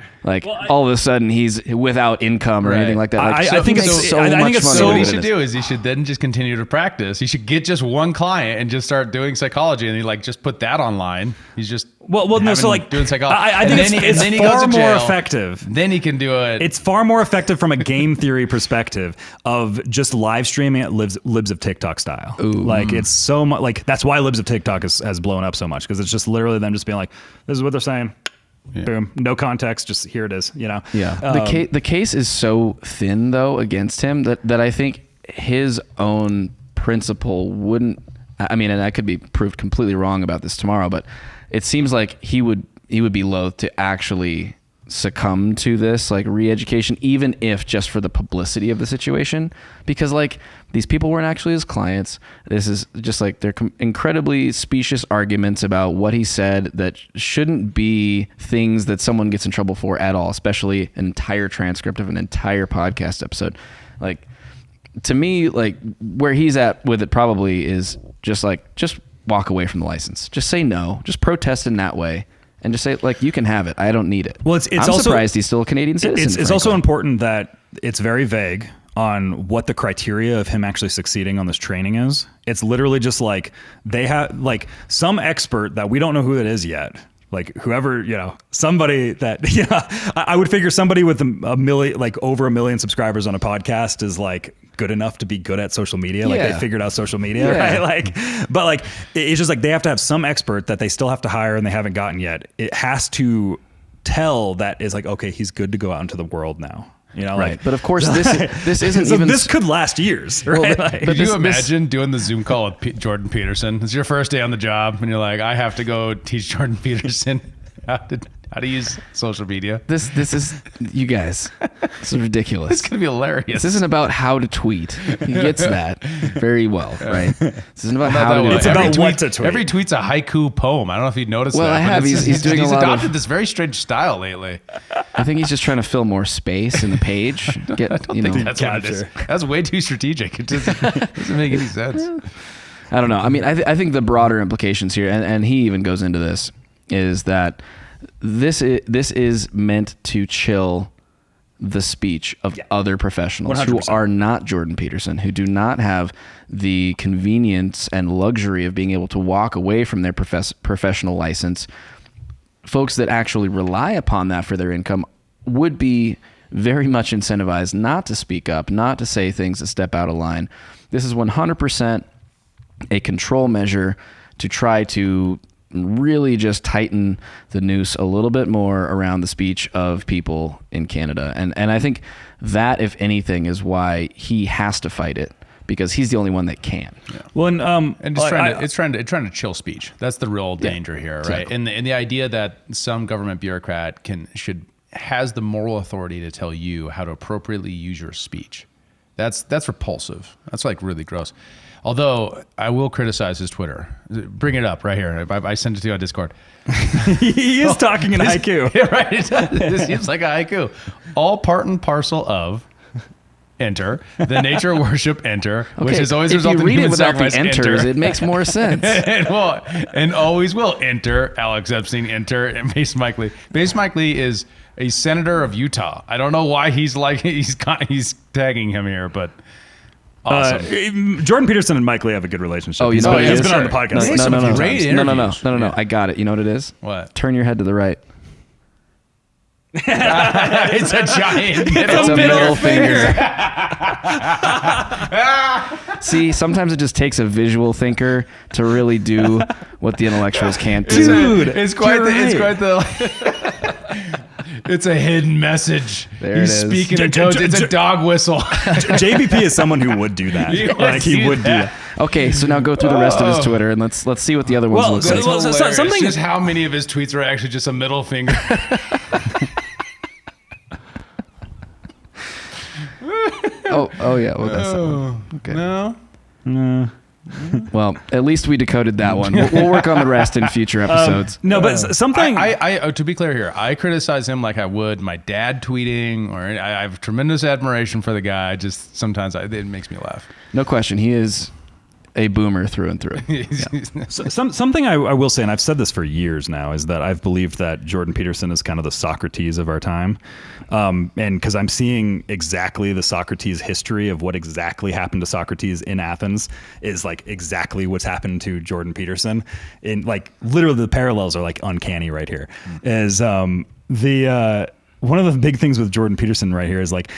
all of a sudden he's without income or anything like that. I think it's so much money. So what he should do is he should then just continue to practice. He should get just one client and just start doing psychology, and he just put that online. He's just doing psychology. I think it's far more effective. Then he can do it. It's far more effective from a game theory perspective of just live streaming at Libs of TikTok style. Ooh. It's so much that's why Libs of TikTok has blown up so much, because it's just literally them just being like, this is what they're saying. Yeah. Boom. No context. Just here it is. Yeah. The case is so thin though against him that I think his own principle wouldn't. I mean, and I could be proved completely wrong about this tomorrow, but it seems like he would be loath to actually succumb to this re-education, even if just for the publicity of the situation, because these people weren't actually his clients. This is just they're incredibly specious arguments about what he said that shouldn't be things that someone gets in trouble for at all, especially an entire transcript of an entire podcast episode. To me, where he's at with it probably is just walk away from the license. Just say no. Just protest in that way. And just say, you can have it. I don't need it. Well, I'm also surprised he's still a Canadian citizen. It's also important that it's very vague on what the criteria of him actually succeeding on this training is. It's literally just they have some expert that we don't know who it is yet. Whoever, somebody that, I would figure somebody with a million, over 1 million subscribers on a podcast is good enough to be good at social media. They figured out social media, right? But it's just they have to have some expert that they still have to hire and they haven't gotten yet. It has to tell that is okay, he's good to go out into the world now. Right. But of course, this isn't so even. This could last years, right? But could you imagine doing the Zoom call with Jordan Peterson? It's your first day on the job, and you're like, I have to go teach Jordan Peterson how how to use social media. This is, you guys, this is ridiculous. It's gonna be hilarious. This isn't about how to tweet. He gets that very well, right? This isn't about how to do it. It's about what to tweet. Every tweet's a haiku poem. I don't know if you'd noticed that. Well, I but have. He's doing a lot adopted of, this very strange style lately. I think he's just trying to fill more space in the page. Get, I don't think that's what it is. That's way too strategic. It doesn't make any sense. I don't know. I mean, I think the broader implications here, and he even goes into this, is that this is meant to chill the speech of other professionals 100%. who are not Jordan Peterson, who do not have the convenience and luxury of being able to walk away from their professional license. Folks that actually rely upon that for their income would be very much incentivized not to speak up, not to say things that step out of line. This is 100% a control measure to try to really just tighten the noose a little bit more around the speech of people in Canada. And I think that, if anything, is why he has to fight it, because he's the only one that can. Yeah. Well, and it's trying to chill speech. That's the real danger here, right? Exactly. And the idea that some government bureaucrat has the moral authority to tell you how to appropriately use your speech. That's repulsive. That's like really gross. Although I will criticize his Twitter. Bring it up right here. I sent it to you on Discord. he is talking in haiku. Yeah, right. This seems like a haiku. All part and parcel of enter the nature worship enter, which has always resulted in human sacrifice. If you read it without the enters, it makes more sense. and always will enter. Alex Epstein enter, and Mace Mikely. Mace Mikely is a senator of Utah. I don't know why he's tagging him here, but. Awesome. Jordan Peterson and Mike Lee have a good relationship. Oh, you know what it he's is? been on the podcast. No. I got it. You know what it is? What? Turn your head to the right. It's a giant It's a middle finger. See, sometimes it just takes a visual thinker to really do what the intellectuals can't do. Dude, it's quite the. It's a hidden message. There He's it is. speaking in codes. It's a dog whistle. JBP is someone who would do that. He Would do that. Okay, so now go through the rest of his Twitter and let's see what the other ones look like. Something just how many of his tweets are actually just a middle finger. Oh yeah. Well, that's that one. Okay. No. Well, at least we decoded that one. We'll work on the rest in future episodes. No, but something. I to be clear here, I criticize him like I would my dad tweeting, or I have tremendous admiration for the guy. Just sometimes it makes me laugh. No question, he is a boomer through and through. Something I will say, and I've said this for years now, is that I've believed that Jordan Peterson is kind of the Socrates of our time. And because I'm seeing exactly the Socrates history of what exactly happened to Socrates in Athens is like exactly what's happened to Jordan Peterson. In like literally the parallels are like uncanny right here. Is one of the big things with Jordan Peterson right here is like,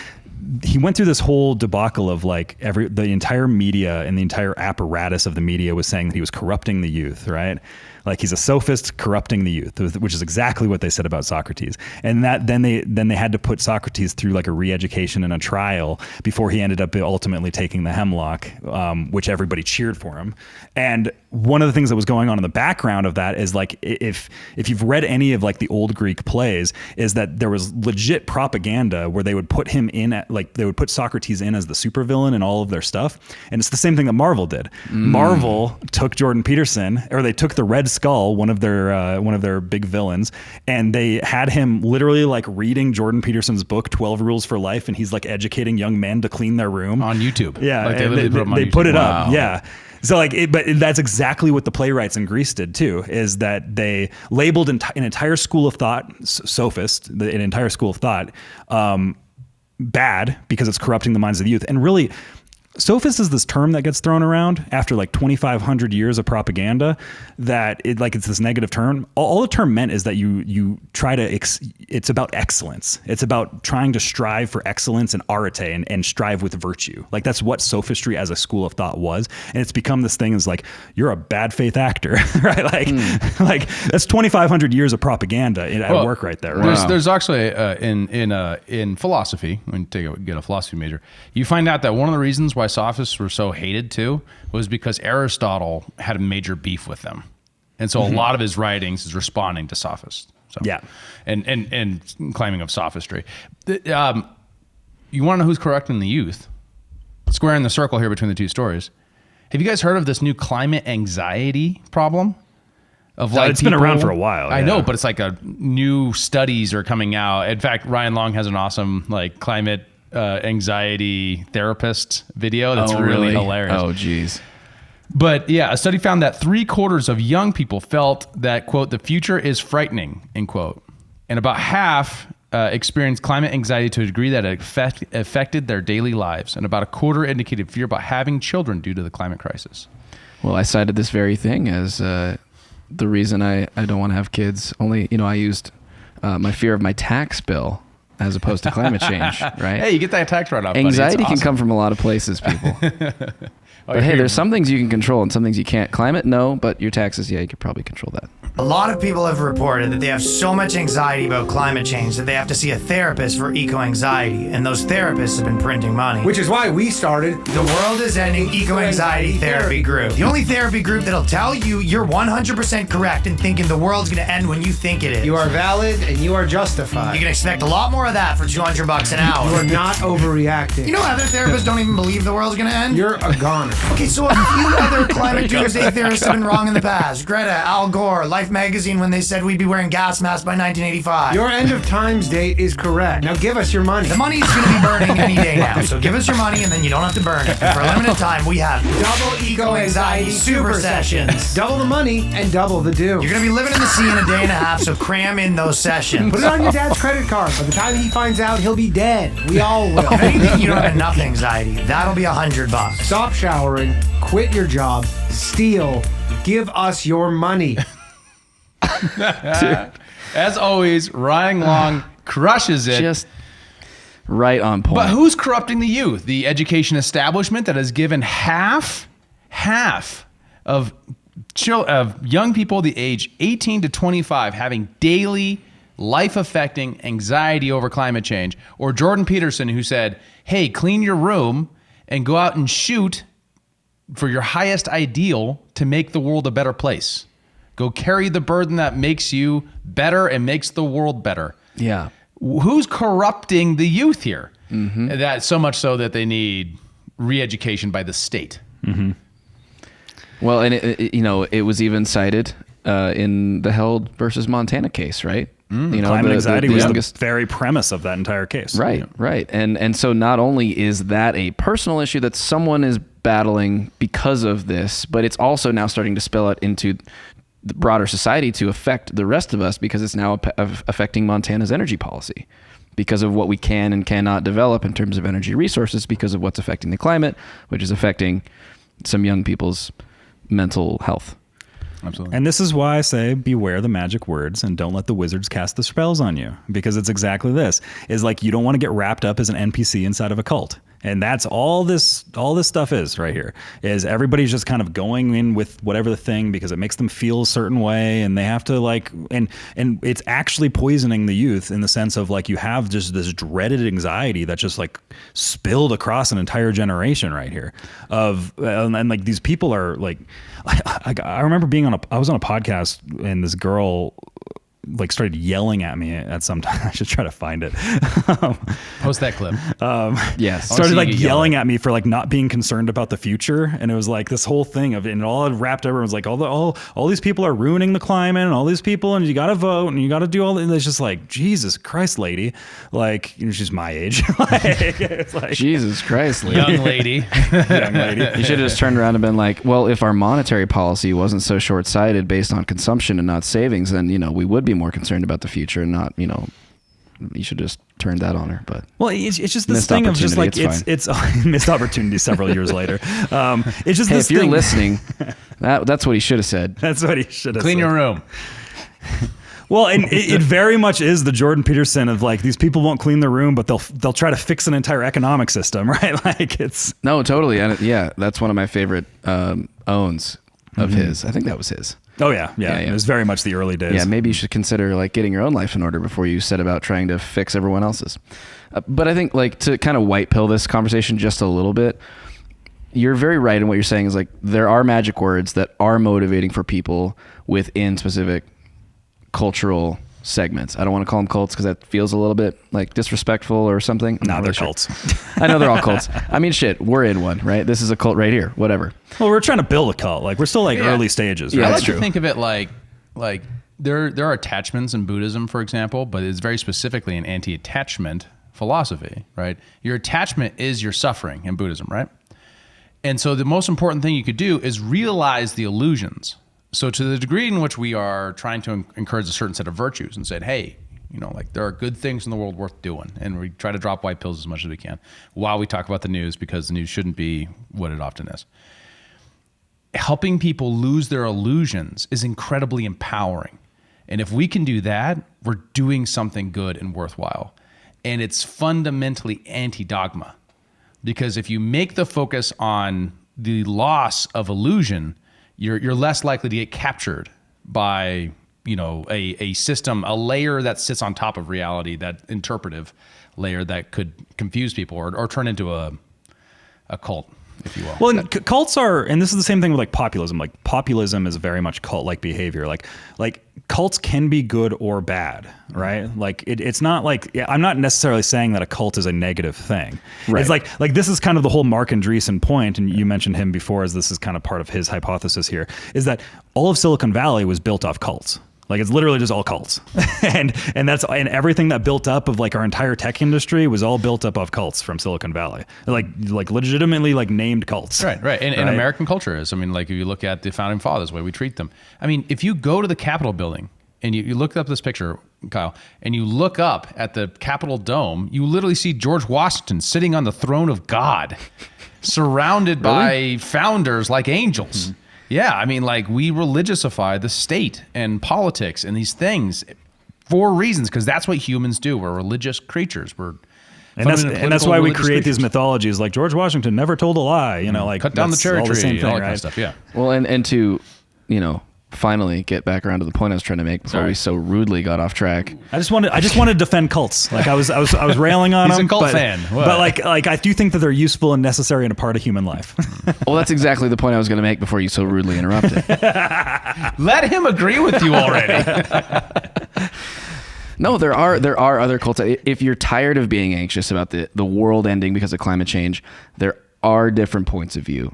he went through this whole debacle of like the entire media and the entire apparatus of the media was saying that he was corrupting the youth, right? Like he's a sophist corrupting the youth, which is exactly what they said about Socrates. And that then they had to put Socrates through like a re-education and a trial before he ended up ultimately taking the hemlock, which everybody cheered for him. And one of the things that was going on in the background of that is like if you've read any of like the old Greek plays, is that there was legit propaganda where they would put him in they would put Socrates in as the supervillain in all of their stuff. And it's the same thing that Marvel did. Marvel took Jordan Peterson, or they took the Red Skull, one of their big villains, and they had him literally like reading Jordan Peterson's book 12 Rules for Life, and he's like educating young men to clean their room on YouTube. Yeah, like they put it up. Yeah. So like, but that's exactly what the playwrights in Greece did too, is that they labeled an entire school of thought, sophist, an entire school of thought, bad because it's corrupting the minds of the youth. And really, sophist is this term that gets thrown around after like 2,500 years of propaganda, that it's this negative term. All the term meant is that you try to, it's about excellence. It's about trying to strive for excellence and arete and strive with virtue. Like that's what sophistry as a school of thought was. And it's become this thing is like, you're a bad faith actor, right? Like that's 2,500 years of propaganda at work right there. Right? There's actually in philosophy, when you get a philosophy major, you find out that one of the reasons why sophists were so hated too was because Aristotle had a major beef with them. And so a lot of his writings is responding to sophists. So Yeah. and claiming of sophistry. You want to know who's correcting the youth? Squaring the circle here between the two stories. Have you guys heard of this new climate anxiety problem? It's been around for a while. I know, but it's like new studies are coming out. In fact, Ryan Long has an awesome climate anxiety therapist video that's really hilarious. Oh, geez. But yeah, a study found that 3/4 of young people felt that, quote, the future is frightening, end quote. And about half experienced climate anxiety to a degree that it affected their daily lives. And about 1/4 indicated fear about having children due to the climate crisis. Well, I cited this very thing as the reason I don't want to have kids. Only, I used my fear of my tax bill as opposed to climate change, right? Hey, you get that tax write-off, buddy. Anxiety It's can awesome. come from a lot of places, people. But hey, there's some things you can control and some things you can't. Climate, no, but your taxes, yeah, you could probably control that. A lot of people have reported that they have so much anxiety about climate change that they have to see a therapist for eco-anxiety, and those therapists have been printing money. Which is why we started The World is Ending Eco-Anxiety Therapy Group. The only therapy group that'll tell you you're 100% correct in thinking the world's gonna end when you think it is. You are valid and you are justified. You can expect a lot more of that for $200 an hour. You are not overreacting. You know other therapists don't even believe the world's gonna end? You're a goner. Okay, so a few other climate doomsday theorists have been wrong in the past. Greta, Al Gore, Life magazine when they said we'd be wearing gas masks by 1985. Your end of times date is correct. Now give us your money. The money's gonna be burning any day now, so give us your money and then you don't have to burn it. And for a limited time, we have double eco-anxiety super sessions. Double the money and double the due. You're gonna be living in the sea in a day and a half, so cram in those sessions. Put it on your dad's credit card. By the time he finds out, he'll be dead. We all will. If anything, you don't have enough anxiety, that'll be $100. Stop showering, quit your job, steal, give us your money. As always, Ryan Long crushes it. Just right on point. But who's corrupting the youth? The education establishment that has given half of young people the age 18 to 25 having daily life-affecting anxiety over climate change. Or Jordan Peterson, who said, hey, clean your room and go out and shoot for your highest ideal to make the world a better place. Go carry the burden that makes you better and makes the world better. Yeah. Who's corrupting the youth here? Mm-hmm. That so much so that they need re-education by the state. Mm-hmm. Well, and it was even cited in the Held versus Montana case, right? Climate anxiety was the very premise of that entire case. Right, right. And so not only is that a personal issue that someone is battling because of this, but it's also now starting to spill out into the broader society to affect the rest of us because it's now affecting Montana's energy policy because of what we can and cannot develop in terms of energy resources because of what's affecting the climate, which is affecting some young people's mental health. Absolutely. And this is why I say beware the magic words and don't let the wizards cast the spells on you, because it's exactly this. Is like you don't want to get wrapped up as an NPC inside of a cult. And that's all this stuff is right here, is everybody's just kind of going in with whatever the thing because it makes them feel a certain way, and they have to and it's actually poisoning the youth in the sense of like you have just this dreaded anxiety that just like spilled across an entire generation right here and like these people are like, I remember I was on a podcast and this girl like started yelling at me at some time. I should try to find it. Post that clip. Yes. Started like yelling at me for like not being concerned about the future. And it was like this whole thing of, and it all wrapped everyone was like, all these people are ruining the climate and all these people, and you got to vote and you got to do all that. And it's just like, Jesus Christ, lady. Like, she's my age. It's like, Jesus Christ, lady. Young lady. young lady. You should have just turned around and been like, well, if our monetary policy wasn't so short-sighted based on consumption and not savings, then, we would be more concerned about the future and not, you should just turn that on her. But well, it's just this thing of just like it's missed opportunity several years later. It's just this if you're thing. listening, that's what he should have said. That's what he should have Clean said. your room. Well, and it very much is the Jordan Peterson of like, these people won't clean their room, but they'll try to fix an entire economic system, right? Like it's no, totally, and yeah, that's one of my favorite owns of his. I think that was his. Oh yeah. It was very much the early days. Yeah, maybe you should consider like getting your own life in order before you set about trying to fix everyone else's. But I think like to kind of white pill this conversation just a little bit, you're very right in what you're saying is like there are magic words that are motivating for people within specific cultural segments. I don't want to call them cults because that feels a little bit like disrespectful or something. No, they're cults. I know they're all cults. I mean, shit, we're in one, right? This is a cult right here. Whatever. Well, we're trying to build a cult. Like, we're still like early stages. Yeah, Right? I that's like to true. think of it like there are attachments in Buddhism, for example, but it's very specifically an anti-attachment philosophy, right? Your attachment is your suffering in Buddhism, right? And so the most important thing you could do is realize the illusions. So to the degree in which we are trying to encourage a certain set of virtues and said, hey, you know, like there are good things in the world worth doing. And we try to drop white pills as much as we can while we talk about the news, because the news shouldn't be what it often is. Helping people lose their illusions is incredibly empowering. And if we can do that, we're doing something good and worthwhile. And it's fundamentally anti-dogma. Because if you make the focus on the loss of illusion, you're less likely to get captured by, you know, a system, a layer that sits on top of reality, that interpretive layer that could confuse people or turn into a cult, if you will. Well, and cults are, and this is the same thing with like populism. Like populism is very much cult-like behavior. Like cults can be good or bad, right? Like it's not like, I'm not necessarily saying that a cult is a negative thing. Right. It's like this is kind of the whole Mark Andreessen point, and you mentioned him before, as this is kind of part of his hypothesis here, is that all of Silicon Valley was built off cults. Like it's literally just all cults, and that's everything that built up of like our entire tech industry was all built up of cults from Silicon Valley, like legitimately like named cults. Right. And American culture is. I mean, like if you look at the founding fathers, the way we treat them. I mean, if you go to the Capitol building and you look up this picture, Kyle, and you look up at the Capitol dome, you literally see George Washington sitting on the throne of God, surrounded by founders like angels. Mm-hmm. Yeah, I mean, like we religiousify the state and politics and these things for reasons, because that's what humans do. We're religious creatures. And that's why we create these mythologies. Like George Washington never told a lie. You know, like cut down the cherry tree, same thing, all that right? kind of stuff. Yeah. Well, and to, you know, finally get back around to the point I was trying to make before we so rudely got off track. I just want to defend cults. Like I was railing on them. He's a cult but, fan. What? But like I do think that they're useful and necessary and a part of human life. Well, that's exactly the point I was going to make before you so rudely interrupted. Let him agree with you already. No, there are other cults. If you're tired of being anxious about the world ending because of climate change, there are different points of view.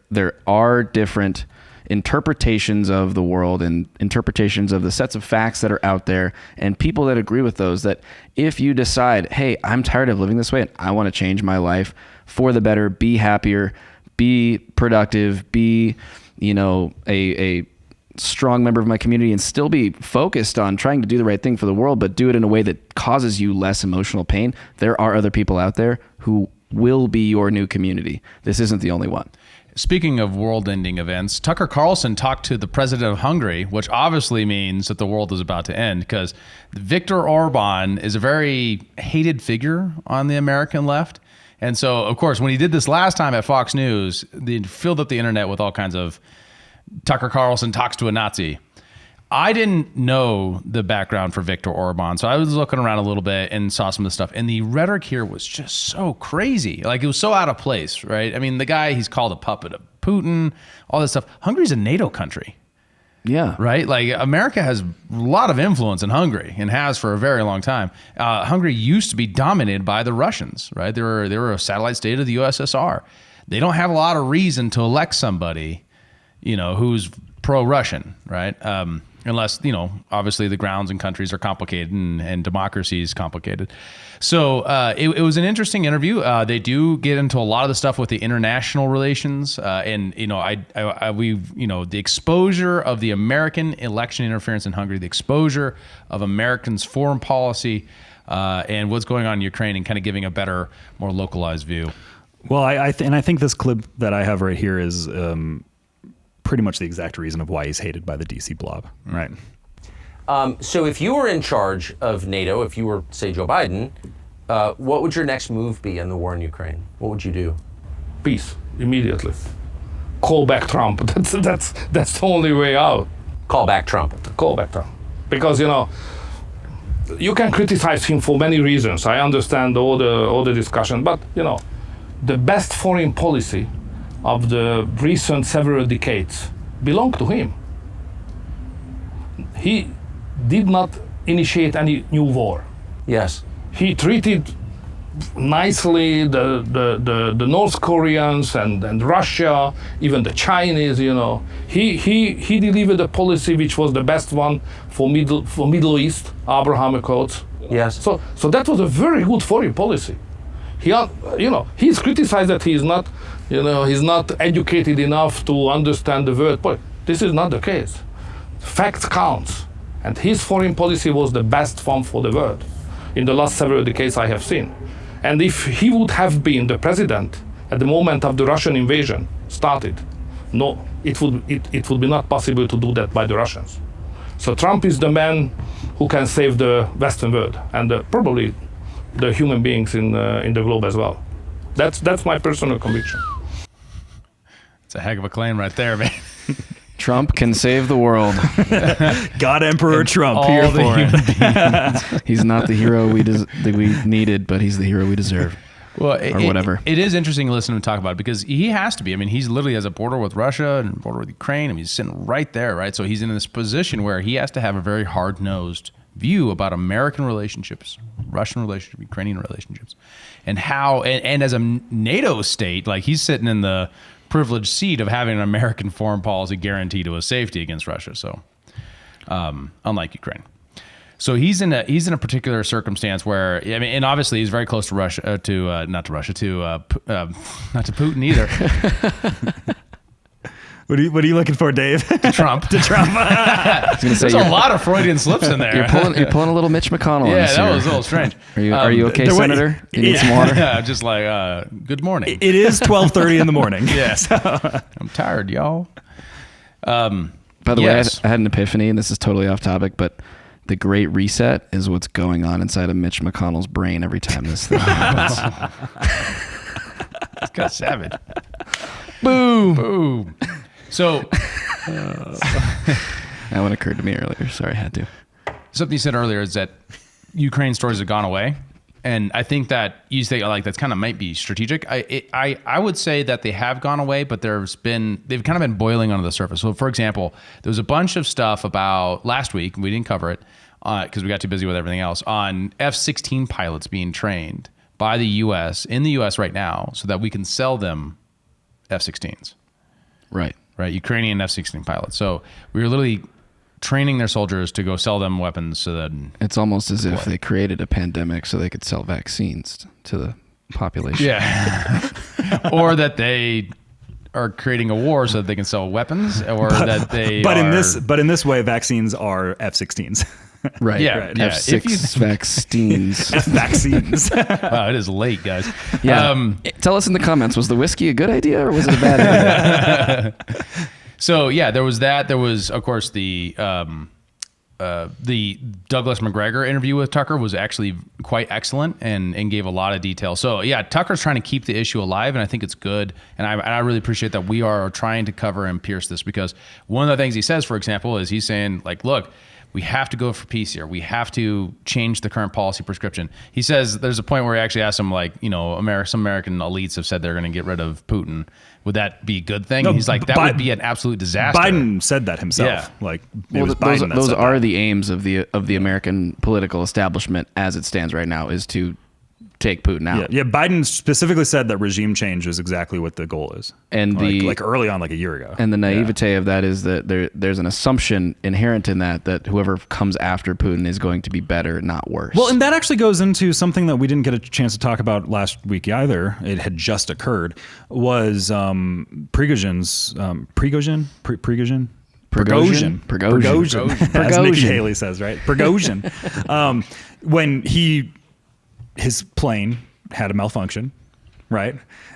There are different interpretations of the world and interpretations of the sets of facts that are out there, and people that agree with those. That if you decide, hey, I'm tired of living this way and I want to change my life for the better, be happier, be productive, be, you know, a strong member of my community, and still be focused on trying to do the right thing for the world, but do it in a way that causes you less emotional pain, there are other people out there who will be your new community. This isn't the only one. Speaking of world-ending events, Tucker Carlson talked to the president of Hungary, which obviously means that the world is about to end, because Viktor Orban is a very hated figure on the American left. And so, of course, when he did this last time at Fox News, they filled up the internet with all kinds of Tucker Carlson talks to a Nazi. I didn't know the background for Viktor Orban, so I was looking around a little bit and saw some of the stuff. And the rhetoric here was just so crazy. Like, it was so out of place, right? I mean, the guy, he's called a puppet of Putin, all this stuff. Hungary's a NATO country. Yeah. Right? Like, America has a lot of influence in Hungary and has for a very long time. Hungary used to be dominated by the Russians, right? They were a satellite state of the USSR. They don't have a lot of reason to elect somebody, you know, who's pro-Russian, right? Unless, you know, obviously the grounds and countries are complicated and democracy is complicated. So it was an interesting interview. They do get into a lot of the stuff with the international relations, and you know, the exposure of the American election interference in Hungary, the exposure of Americans' foreign policy, and what's going on in Ukraine, and kind of giving a better, more localized view. Well, I think this clip that I have right here is pretty much the exact reason of why he's hated by the DC blob, right? So if you were in charge of NATO, if you were, say, Joe Biden, what would your next move be in the war in Ukraine? What would you do? Peace, immediately. Call back Trump. That's the only way out. Call back Trump. Call back Trump. Because, you know, you can criticize him for many reasons. I understand all the discussion, but, you know, the best foreign policy of the recent several decades belonged to him. He did not initiate any new war. Yes. He treated nicely the North Koreans and Russia, even the Chinese. He delivered a policy which was the best one for Middle East, Abraham Accords. Yes. So that was a very good foreign policy. He's criticized that he's not educated enough to understand the world. But this is not the case. Facts counts, and his foreign policy was the best one for the world in the last several decades I have seen. And if he would have been the president at the moment of the Russian invasion started, no, it would be not possible to do that by the Russians. So Trump is the man who can save the Western world and probably the human beings in the globe as well. That's my personal conviction. It's a heck of a claim right there, man. Trump can save the world. God Emperor Trump here for it. He's not the hero that we needed, but he's the hero we deserve. Well, whatever. It is interesting to listen to him talk about it because he has to be. I mean, he's literally has a border with Russia and a border with Ukraine. I mean, he's sitting right there, right? So he's in this position where he has to have a very hard-nosed view about American relationships, Russian relationships, Ukrainian relationships, and how, and as a NATO state, like he's sitting in the privileged seat of having an American foreign policy guarantee to his safety against Russia. So, unlike Ukraine. So he's in a particular circumstance where, I mean, and obviously he's very close to Russia, not to Putin either. What are you looking for, Dave? To Trump. I was gonna say, There's a lot of Freudian slips in there. You're pulling a little Mitch McConnell. Yeah, on us that here. was a little strange. Are you okay, Senator? You need some water? Yeah, just like, good morning. It is 12:30 in the morning. Yes. I'm tired, y'all. By the way, I had an epiphany, and this is totally off topic, but the Great Reset is what's going on inside of Mitch McConnell's brain every time this thing happens. It's got savage. Boom. Boom. So that one occurred to me earlier. Sorry, I had to. Something you said earlier is that Ukraine stories have gone away. And I think that you say like that's kind of might be strategic. I would say that they have gone away, but they've kind of been boiling under the surface. So for example, there was a bunch of stuff about last week, we didn't cover it because we got too busy with everything else, on F-16 pilots being trained by the U.S. in the U.S. right now so that we can sell them F-16s. Right. Ukrainian F-16 pilots. So we were literally training their soldiers to go sell them weapons so that it's almost as if they created a pandemic so they could sell vaccines to the population. Yeah. Or that they are creating a war so that they can sell weapons, or that they in this way, vaccines are F-16s. Right. Yeah. Right. F6 vaccines. F-vaccines. Wow, it is late, guys. Yeah. Tell us in the comments, was the whiskey a good idea or was it a bad idea? So yeah, there was that. There was, of course, the Douglas McGregor interview with Tucker was actually quite excellent and gave a lot of detail. So yeah, Tucker's trying to keep the issue alive, and I think it's good. And I really appreciate that we are trying to cover and pierce this, because one of the things he says, for example, is he's saying like, look, we have to go for peace here. We have to change the current policy prescription. He says there's a point where he actually asked him, like, you know, some American elites have said they're going to get rid of Putin. Would that be a good thing? No, and he's like, that would be an absolute disaster. Biden said that himself. Yeah. Like, it was Biden that those said are that. the aims of the American political establishment as it stands right now, is to take Putin out. Yeah, Biden specifically said that regime change is exactly what the goal is. And like early on, like a year ago. And the naivete of that is that there's an assumption inherent in that whoever comes after Putin is going to be better, not worse. Well, and that actually goes into something that we didn't get a chance to talk about last week either. It had just occurred. Was Prigozhin's Prigozhin, as Nikki Haley says, right? Prigozhin. When his plane had a malfunction, right?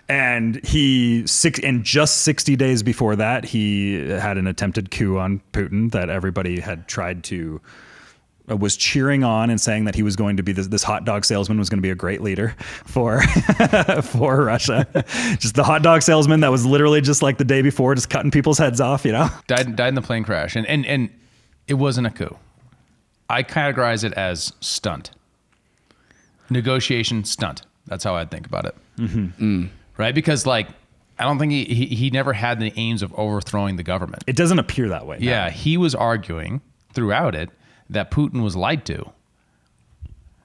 And just 60 days before that, he had an attempted coup on Putin that everybody had tried to, was cheering on and saying that he was going to be this hot dog salesman was going to be a great leader for Russia. Just the hot dog salesman that was literally just like the day before, just cutting people's heads off, you know? Died in the plane crash. And it wasn't a coup. I categorize it as stunt. Negotiation stunt. That's how I'd think about it. Mm-hmm. Right? Because like, I don't think he never had the aims of overthrowing the government. It doesn't appear that way. Yeah. No. He was arguing throughout it that Putin was lied to.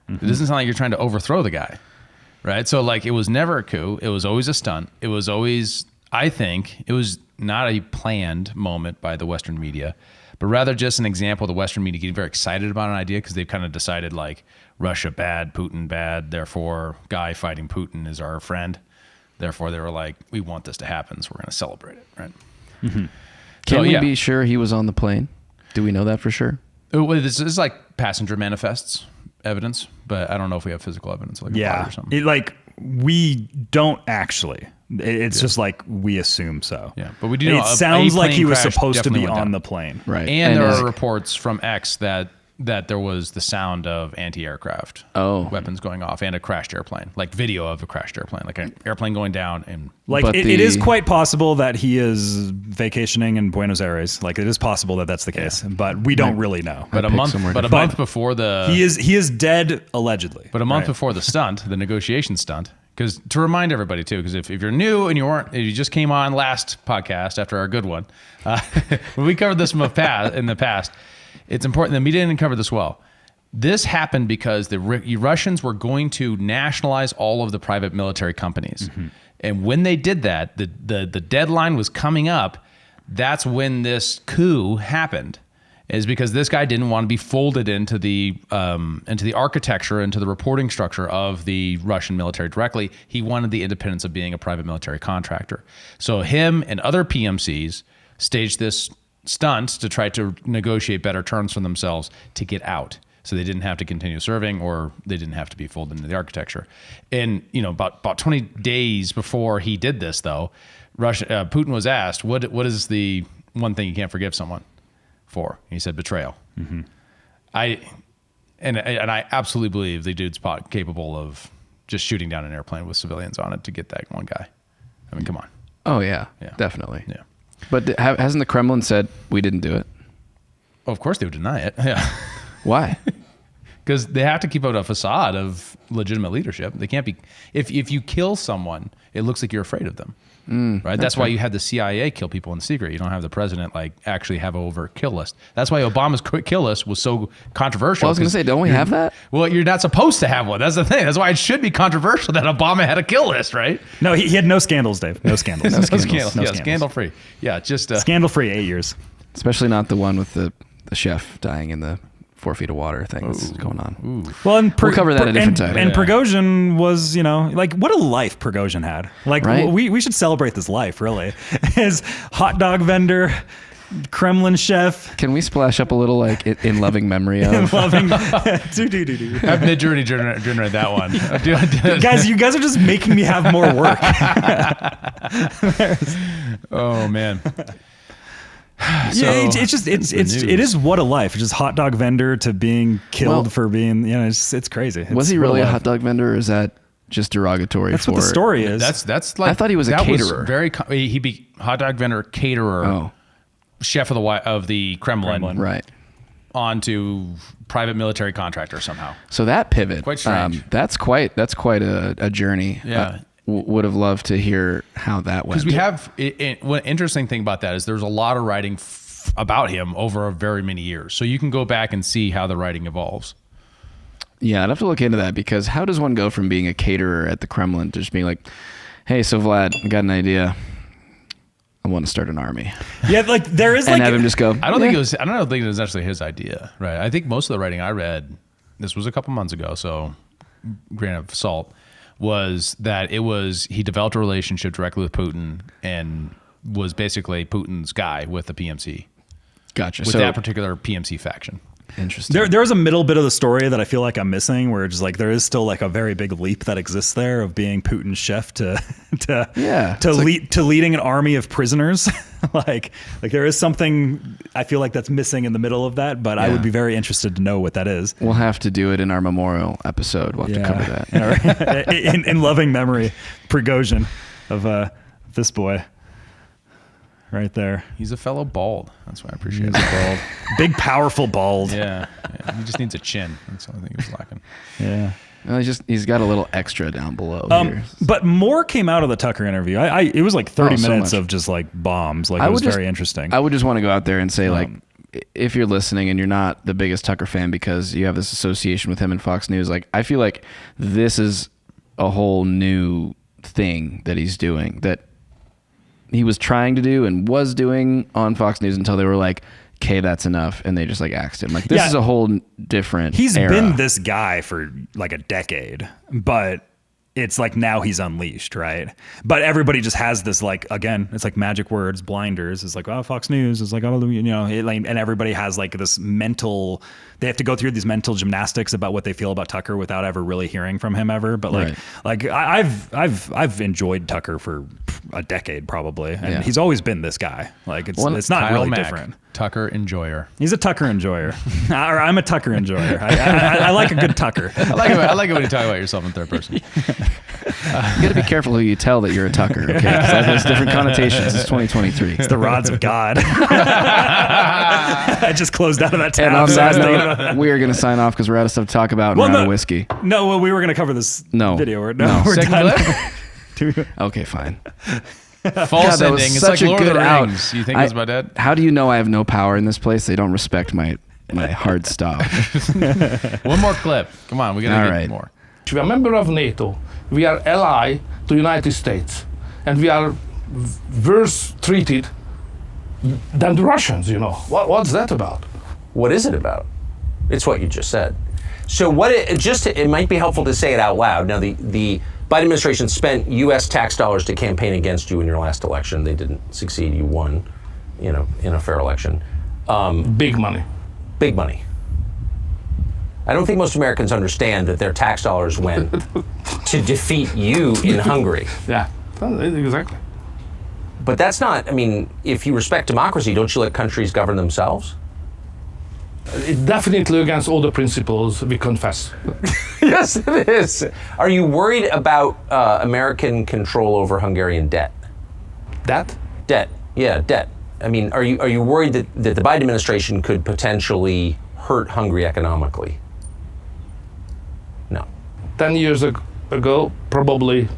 It doesn't sound like you're trying to overthrow the guy, right? So like, it was never a coup. It was always a stunt. It was always, I think, it was not a planned moment by the Western media, but rather just an example of the Western media getting very excited about an idea because they've kind of decided like Russia bad, Putin bad, therefore guy fighting Putin is our friend. Therefore they were like, we want this to happen, so we're going to celebrate it, right? Can we be sure he was on the plane? Do we know that for sure? This is like passenger manifests evidence, but I don't know if we have physical evidence like a body or something. We don't actually. It's just like we assume so. Yeah, but we do know it sounds like he was supposed to be on the plane. Right. And there are reports from X that there was the sound of anti-aircraft weapons going off and a crashed airplane, like video of a crashed airplane, like an airplane going down. And like it is quite possible that he is vacationing in Buenos Aires. Like it is possible that that's the case, but we don't really know. But a month before the he is dead allegedly. But a month before the stunt, the negotiation stunt. Because to remind everybody too, because if you're new and you just came on last podcast after our good one, when we covered this in the past, it's important. The media didn't cover this well. This happened because the Russians were going to nationalize all of the private military companies, and when they did that, the deadline was coming up. That's when this coup happened. Is because this guy didn't want to be folded into the architecture, into the reporting structure of the Russian military directly. He wanted the independence of being a private military contractor. So him and other PMCs staged this stunt to try to negotiate better terms for themselves to get out. So they didn't have to continue serving, or they didn't have to be folded into the architecture. And about 20 days before he did this, though, Putin was asked, "What is the one thing you can't forgive someone for?" He said betrayal. I absolutely believe the dude's capable of just shooting down an airplane with civilians on it to get that one guy. I mean, come on. Oh yeah. Definitely. Yeah. But hasn't the Kremlin said we didn't do it? Well, of course they would deny it. Yeah. Why? Because they have to keep up a facade of legitimate leadership. They can't be. If you kill someone, it looks like you're afraid of them. Right. That's why you had the CIA kill people in secret. You don't have the president actually have an overt kill list. That's why Obama's kill list was so controversial. Well, I was going to say, don't we have that? Well, you're not supposed to have one. That's the thing. That's why it should be controversial that Obama had a kill list, right? No, he had no scandals, Dave. No scandals. No scandals. Scandal free. Yeah, just scandal free 8 years. Especially not the one with the chef dying in the 4 feet of water thing that's going on. Ooh. Well, and we'll cover that at a different time. And Prigozhin was, what a life Prigozhin had. Right? We should celebrate this life, really. His hot dog vendor, Kremlin chef. Can we splash up a little in loving memory of? Have Mid-Journey generate that one. Guys, you guys are just making me have more work. Oh, man. It is what a life. It's just hot dog vendor to being killed for being, it's crazy. Was he really a hot dog vendor, or is that just derogatory? That's what the story is. That's like, I thought he was a caterer. He be hot dog vendor, caterer, chef of the Kremlin, right? Onto private military contractor somehow. So that pivot, quite strange. That's quite a journey. Yeah. Would have loved to hear how that went. Because we have one interesting thing about that is there's a lot of writing about him over very many years. So you can go back and see how the writing evolves. Yeah, I'd have to look into that, because how does one go from being a caterer at the Kremlin to just being like, "Hey, so Vlad, I got an idea. I want to start an army." Yeah, there is and have him just go. I don't think it was actually his idea, right? I think most of the writing I read, this was a couple months ago, so grain of salt, was that he developed a relationship directly with Putin and was basically Putin's guy with the PMC. Gotcha. With that particular PMC faction. Interesting. There's a middle bit of the story that I feel like I'm missing, where it's there is still a very big leap that exists there of being Putin's chef to leading an army of prisoners. There is something I feel like that's missing in the middle of that, but I would be very interested to know what that is. We'll have to do it in our memorial episode. We'll have to cover that. in loving memory, Prigozhin of this boy. Right there. He's a fellow bald. That's why I appreciate it. Bald. Big, powerful bald. Yeah. He just needs a chin. That's the only thing he was lacking. Yeah. Well, he's got a little extra down below here. But more came out of the Tucker interview. It was 30 minutes of just bombs. It was very interesting. I would just want to go out there and say if you're listening and you're not the biggest Tucker fan because you have this association with him in Fox News, like I feel like this is a whole new thing that he's doing that he was trying to do and was doing on Fox News until they were like, okay, that's enough. And they just like axed him. Like this is a whole different He's era. been this guy for like a decade, but it's like now he's unleashed, right? But everybody just has this like, again, it's like magic words, blinders. It's like, oh, Fox News is like, oh, you know, and everybody has like this mental, they have to go through these mental gymnastics about what they feel about Tucker without ever really hearing from him ever. But like I've enjoyed Tucker for a decade probably, and he's always been this guy. Like it's not Kyle really Mack, different. Tucker enjoyer. He's a Tucker enjoyer. Or I'm a Tucker enjoyer. I like a good Tucker. I like it when you talk about yourself in third person. You got to be careful who you tell that you're a Tucker, okay? Because that has different connotations. It's 2023. It's the rods of God. I just closed out of that tab. And on that note, we are going to sign off because we're out of stuff to talk about and we're out of whiskey. No, well, we were going to cover this video. We're done. Okay, fine. False ending. It's like Lord of the Rings. You think it was my dad? How do you know I have no power in this place? They don't respect my hard stop. One more clip. Come on, we got to get more. We are a member of NATO. We are ally to the United States. And we are worse treated than the Russians, you know. What's that about? What is it about? It's what you just said. So it might be helpful to say it out loud. Now, the Biden administration spent U.S. tax dollars to campaign against you in your last election. They didn't succeed. You won, in a fair election. Big money. Big money. I don't think most Americans understand that their tax dollars went to defeat you in Hungary. Yeah, exactly. But that's not, if you respect democracy, don't you let countries govern themselves? It's definitely against all the principles we confess. Yes, it is. Are you worried about American control over Hungarian debt? Debt? Debt, yeah, debt. Are you worried that the Biden administration could potentially hurt Hungary economically? No. 10 years ago, probably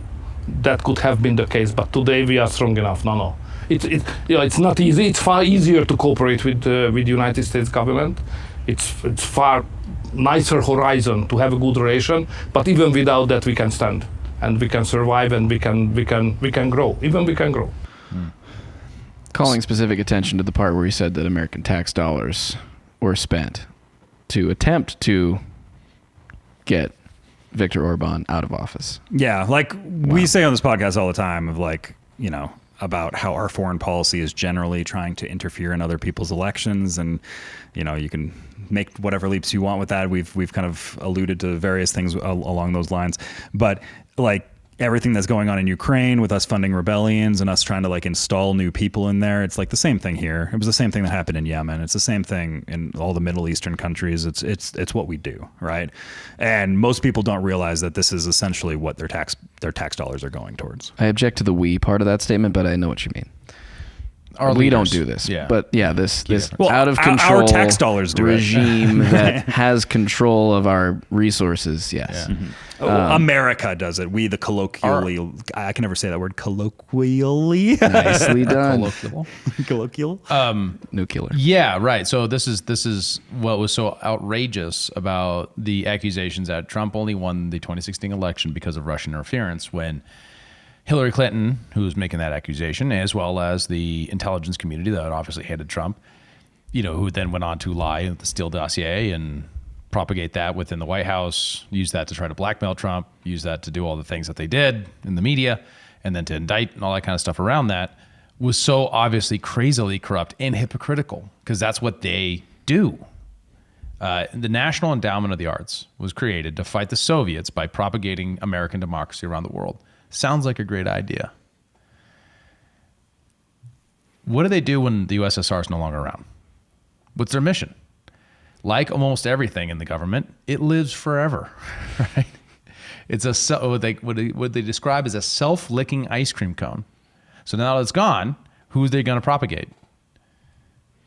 that could have been the case, but today we are strong enough. No. It's not easy. It's far easier to cooperate with the United States government. It's far nicer horizon to have a good relation. But even without that, we can stand and we can survive and we can grow. Even we can grow. Calling specific attention to the part where he said that American tax dollars were spent to attempt to get Viktor Orban out of office. Yeah, like we say on this podcast all the time of about how our foreign policy is generally trying to interfere in other people's elections, and you can make whatever leaps you want with that. We've kind of alluded to various things along those lines, but like everything that's going on in Ukraine with us funding rebellions and us trying to like install new people in there, it's like the same thing here. It was the same thing that happened in Yemen. It's the same thing in all the Middle Eastern countries. It's what we do, right? And most people don't realize that this is essentially what their tax dollars are going towards. I object to the we part of that statement, but I know what you mean. We don't do this. Yeah. But yeah, this out of control our tax dollars do regime that has control of our resources. Yes. Yeah. America does it. We, the colloquially, I can never say that word, colloquially. Nicely done. Colloquial. Nuclear. Yeah, right. So this is what was so outrageous about the accusations that Trump only won the 2016 election because of Russian interference, when Hillary Clinton, who was making that accusation, as well as the intelligence community that obviously hated Trump, who then went on to lie at the Steele dossier and propagate that within the White House, use that to try to blackmail Trump, use that to do all the things that they did in the media, and then to indict and all that kind of stuff around that, was so obviously crazily corrupt and hypocritical, because that's what they do. The National Endowment of the Arts was created to fight the Soviets by propagating American democracy around the world. Sounds like a great idea. What do they do when the USSR is no longer around? What's their mission? Like almost everything in the government, it lives forever, right? It's what they describe as a self-licking ice cream cone. So now that it's gone, who are they going to propagate?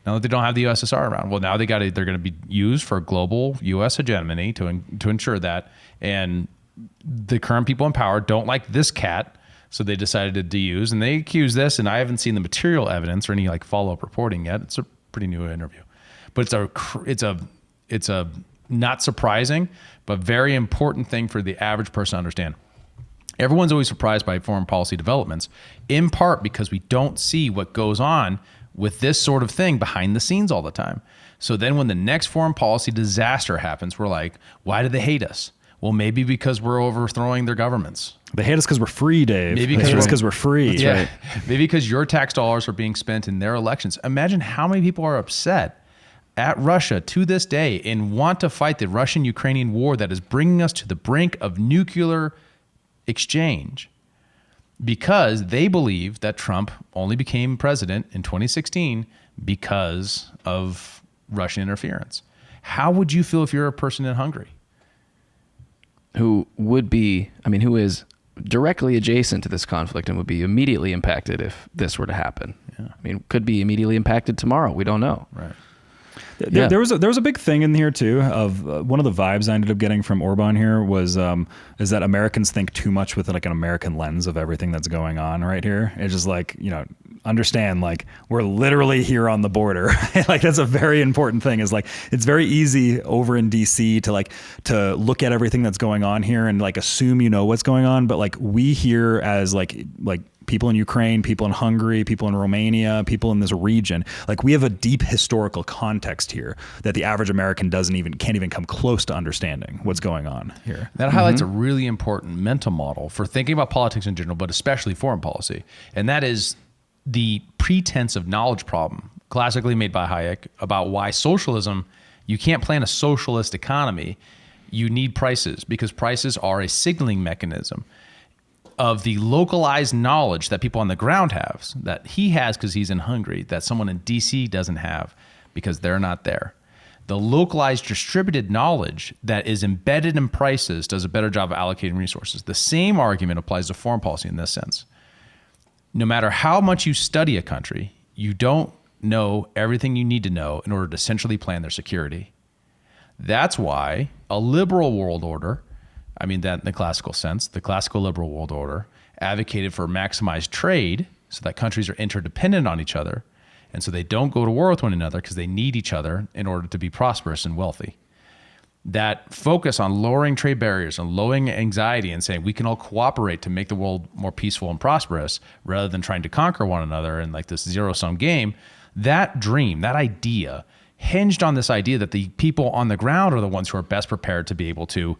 Now that they don't have the USSR around, well, now they're going to be used for global U.S. hegemony to ensure that. And the current people in power don't like this cat, so they decided to deuse, and they accuse this, and I haven't seen the material evidence or any like follow-up reporting yet. It's a pretty new interview. But it's a not surprising, but very important thing for the average person to understand. Everyone's always surprised by foreign policy developments, in part because we don't see what goes on with this sort of thing behind the scenes all the time. So then when the next foreign policy disaster happens, we're like, why do they hate us? Well, maybe because we're overthrowing their governments. They hate us because we're free, Dave. Maybe because we're free. That's right. Maybe because your tax dollars are being spent in their elections. Imagine how many people are upset at Russia to this day and want to fight the Russian-Ukrainian war that is bringing us to the brink of nuclear exchange because they believe that Trump only became president in 2016 because of Russian interference. How would you feel if you're a person in Hungary? Who is directly adjacent to this conflict and would be immediately impacted if this were to happen. Yeah. I mean, could be immediately impacted tomorrow. We don't know. Right. There was a big thing in here too of one of the vibes I ended up getting from Orban here was is that Americans think too much with like an American lens of everything that's going on right here. It's just like, understand like we're literally here on the border. Like that's a very important thing is like it's very easy over in DC to look at everything that's going on here and like assume what's going on, but like we here as like people in Ukraine, people in Hungary, people in Romania, people in this region, like we have a deep historical context here that the average American can't even come close to understanding what's going on here. That highlights a really important mental model for thinking about politics in general, but especially foreign policy. And that is the pretense of knowledge problem, classically made by Hayek, about why socialism, you can't plan a socialist economy. You need prices because prices are a signaling mechanism of the localized knowledge that people on the ground have, that he has because he's in Hungary, that someone in DC doesn't have because they're not there. The localized distributed knowledge that is embedded in prices does a better job of allocating resources. The same argument applies to foreign policy in this sense. No matter how much you study a country, you don't know everything you need to know in order to centrally plan their security. That's why a liberal world order, I mean that in the classical sense, the classical liberal world order advocated for maximized trade so that countries are interdependent on each other and so they don't go to war with one another because they need each other in order to be prosperous and wealthy. That focus on lowering trade barriers and lowering anxiety and saying we can all cooperate to make the world more peaceful and prosperous rather than trying to conquer one another in like this zero-sum game, that dream, that idea hinged on this idea that the people on the ground are the ones who are best prepared to be able to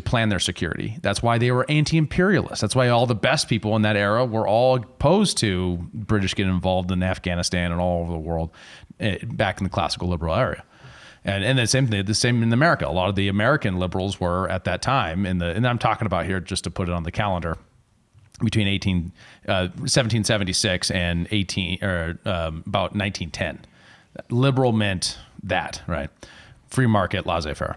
plan their security. That's why they were anti-imperialist. That's why all the best people in that era were all opposed to British getting involved in Afghanistan and all over the world back in the classical liberal area. And the same in America. A lot of the American liberals were at that time and I'm talking about here just to put it on the calendar between 1776 and about 1910. Liberal meant that, right? Free market, laissez-faire.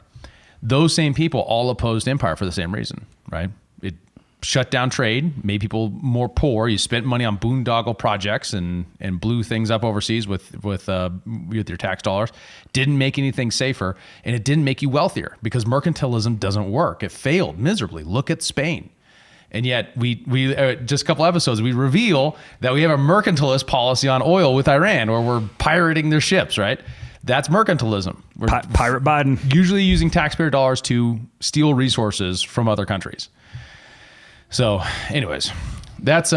Those same people all opposed empire for the same reason, right? It shut down trade, made people more poor. You spent money on boondoggle projects and blew things up overseas with your tax dollars. Didn't make anything safer, and it didn't make you wealthier because mercantilism doesn't work. It failed miserably. Look at Spain. And yet we just a couple episodes, we reveal that we have a mercantilist policy on oil with Iran where we're pirating their ships, right? That's mercantilism. We're Pirate Biden. Usually using taxpayer dollars to steal resources from other countries. So anyways, that's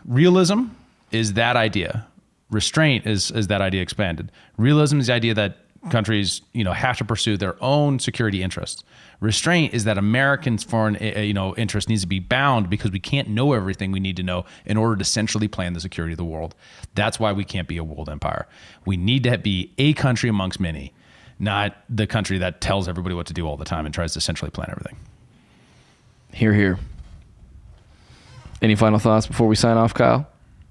realism is that idea. Restraint is that idea expanded. Realism is the idea that countries, have to pursue their own security interests. Restraint is that Americans' foreign, interest needs to be bound because we can't know everything we need to know in order to centrally plan the security of the world. That's why we can't be a world empire. We need to be a country amongst many, not the country that tells everybody what to do all the time and tries to centrally plan everything. Hear, hear. Any final thoughts before we sign off, Kyle?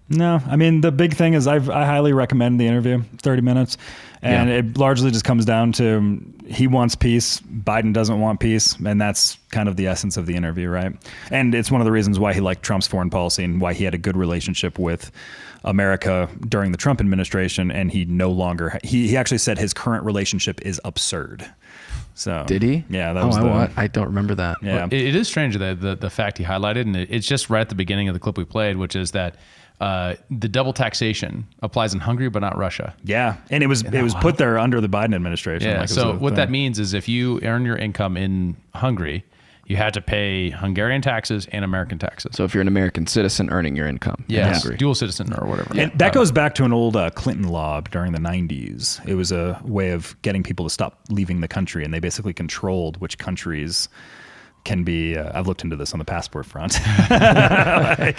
No, I mean, the big thing is I highly recommend the interview, 30 minutes. And it largely just comes down to he wants peace, Biden doesn't want peace. And that's kind of the essence of the interview, right? And it's one of the reasons why he liked Trump's foreign policy and why he had a good relationship with America during the Trump administration. And he no longer, he actually said his current relationship is absurd. So did he? Yeah, that was I don't remember that. Yeah, it is strange that the fact he highlighted, and it's just right at the beginning of the clip we played, which is that the double taxation applies in Hungary, but not Russia. Yeah, and it was put there under the Biden administration. Yeah. Like it was So a what thing. that means is if you earn your income in Hungary, you had to pay Hungarian taxes and American taxes. So if you're an American citizen earning your income in Hungary. Dual citizen or whatever. And that goes back to an old Clinton law during the 90s. It was a way of getting people to stop leaving the country, and they basically controlled which countries can be. I've looked into this on the passport front. Why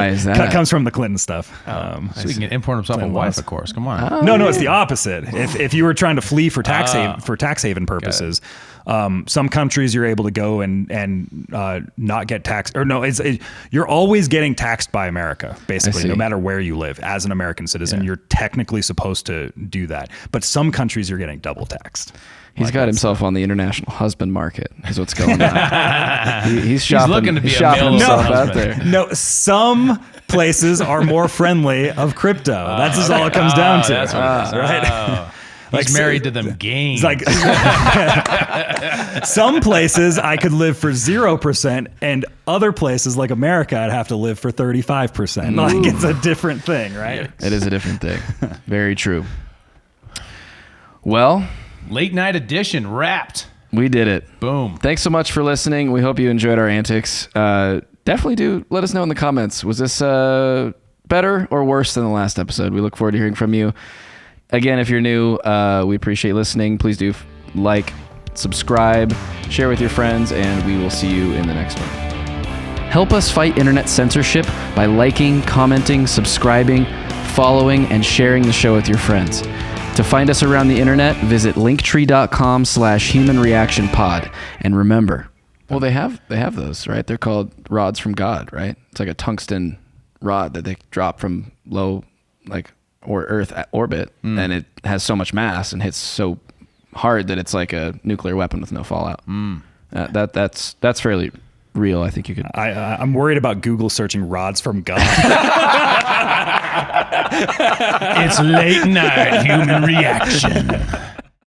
is that? Comes from the Clinton stuff. So he can import himself a Clinton wife, laws. of course. Come on. No, it's the opposite. If you were trying to flee for tax haven purposes, some countries you're able to go and not get taxed, or no, you're always getting taxed by America, basically, no matter where you live. As an American citizen, you're technically supposed to do that. But some countries you're getting double taxed. He's got himself on the international husband market, is what's going on. He's shopping, looking to be he's a shopping middle himself out husband. there. No, some places are more friendly of crypto. That's just all it comes down to. That's what it is. Right? He's married to them games. It's like some places I could live for 0%, and other places like America I'd have to live for 35%. Like it's a different thing, right? It is a different thing. Very true. Well, Late night edition wrapped. we did it. Boom. Thanks so much for listening. We hope you enjoyed our antics. Definitely do let us know in the comments. Was this better or worse than the last episode? We look forward to hearing from you. Again, if you're new, we appreciate listening. Please do like, subscribe, share with your friends, and we will see you in the next one. Help us fight internet censorship by liking, commenting, subscribing, following, and sharing the show with your friends. To find us around the internet, visit linktree.com/humanreactionpod. And remember, well, they have those, right? They're called rods from God, right? It's like a tungsten rod that they drop from low, or Earth orbit, and it has so much mass and hits so hard that it's like a nuclear weapon with no fallout. That's fairly real. I think you could. I'm worried about Google searching rods from God. It's late night human reaction.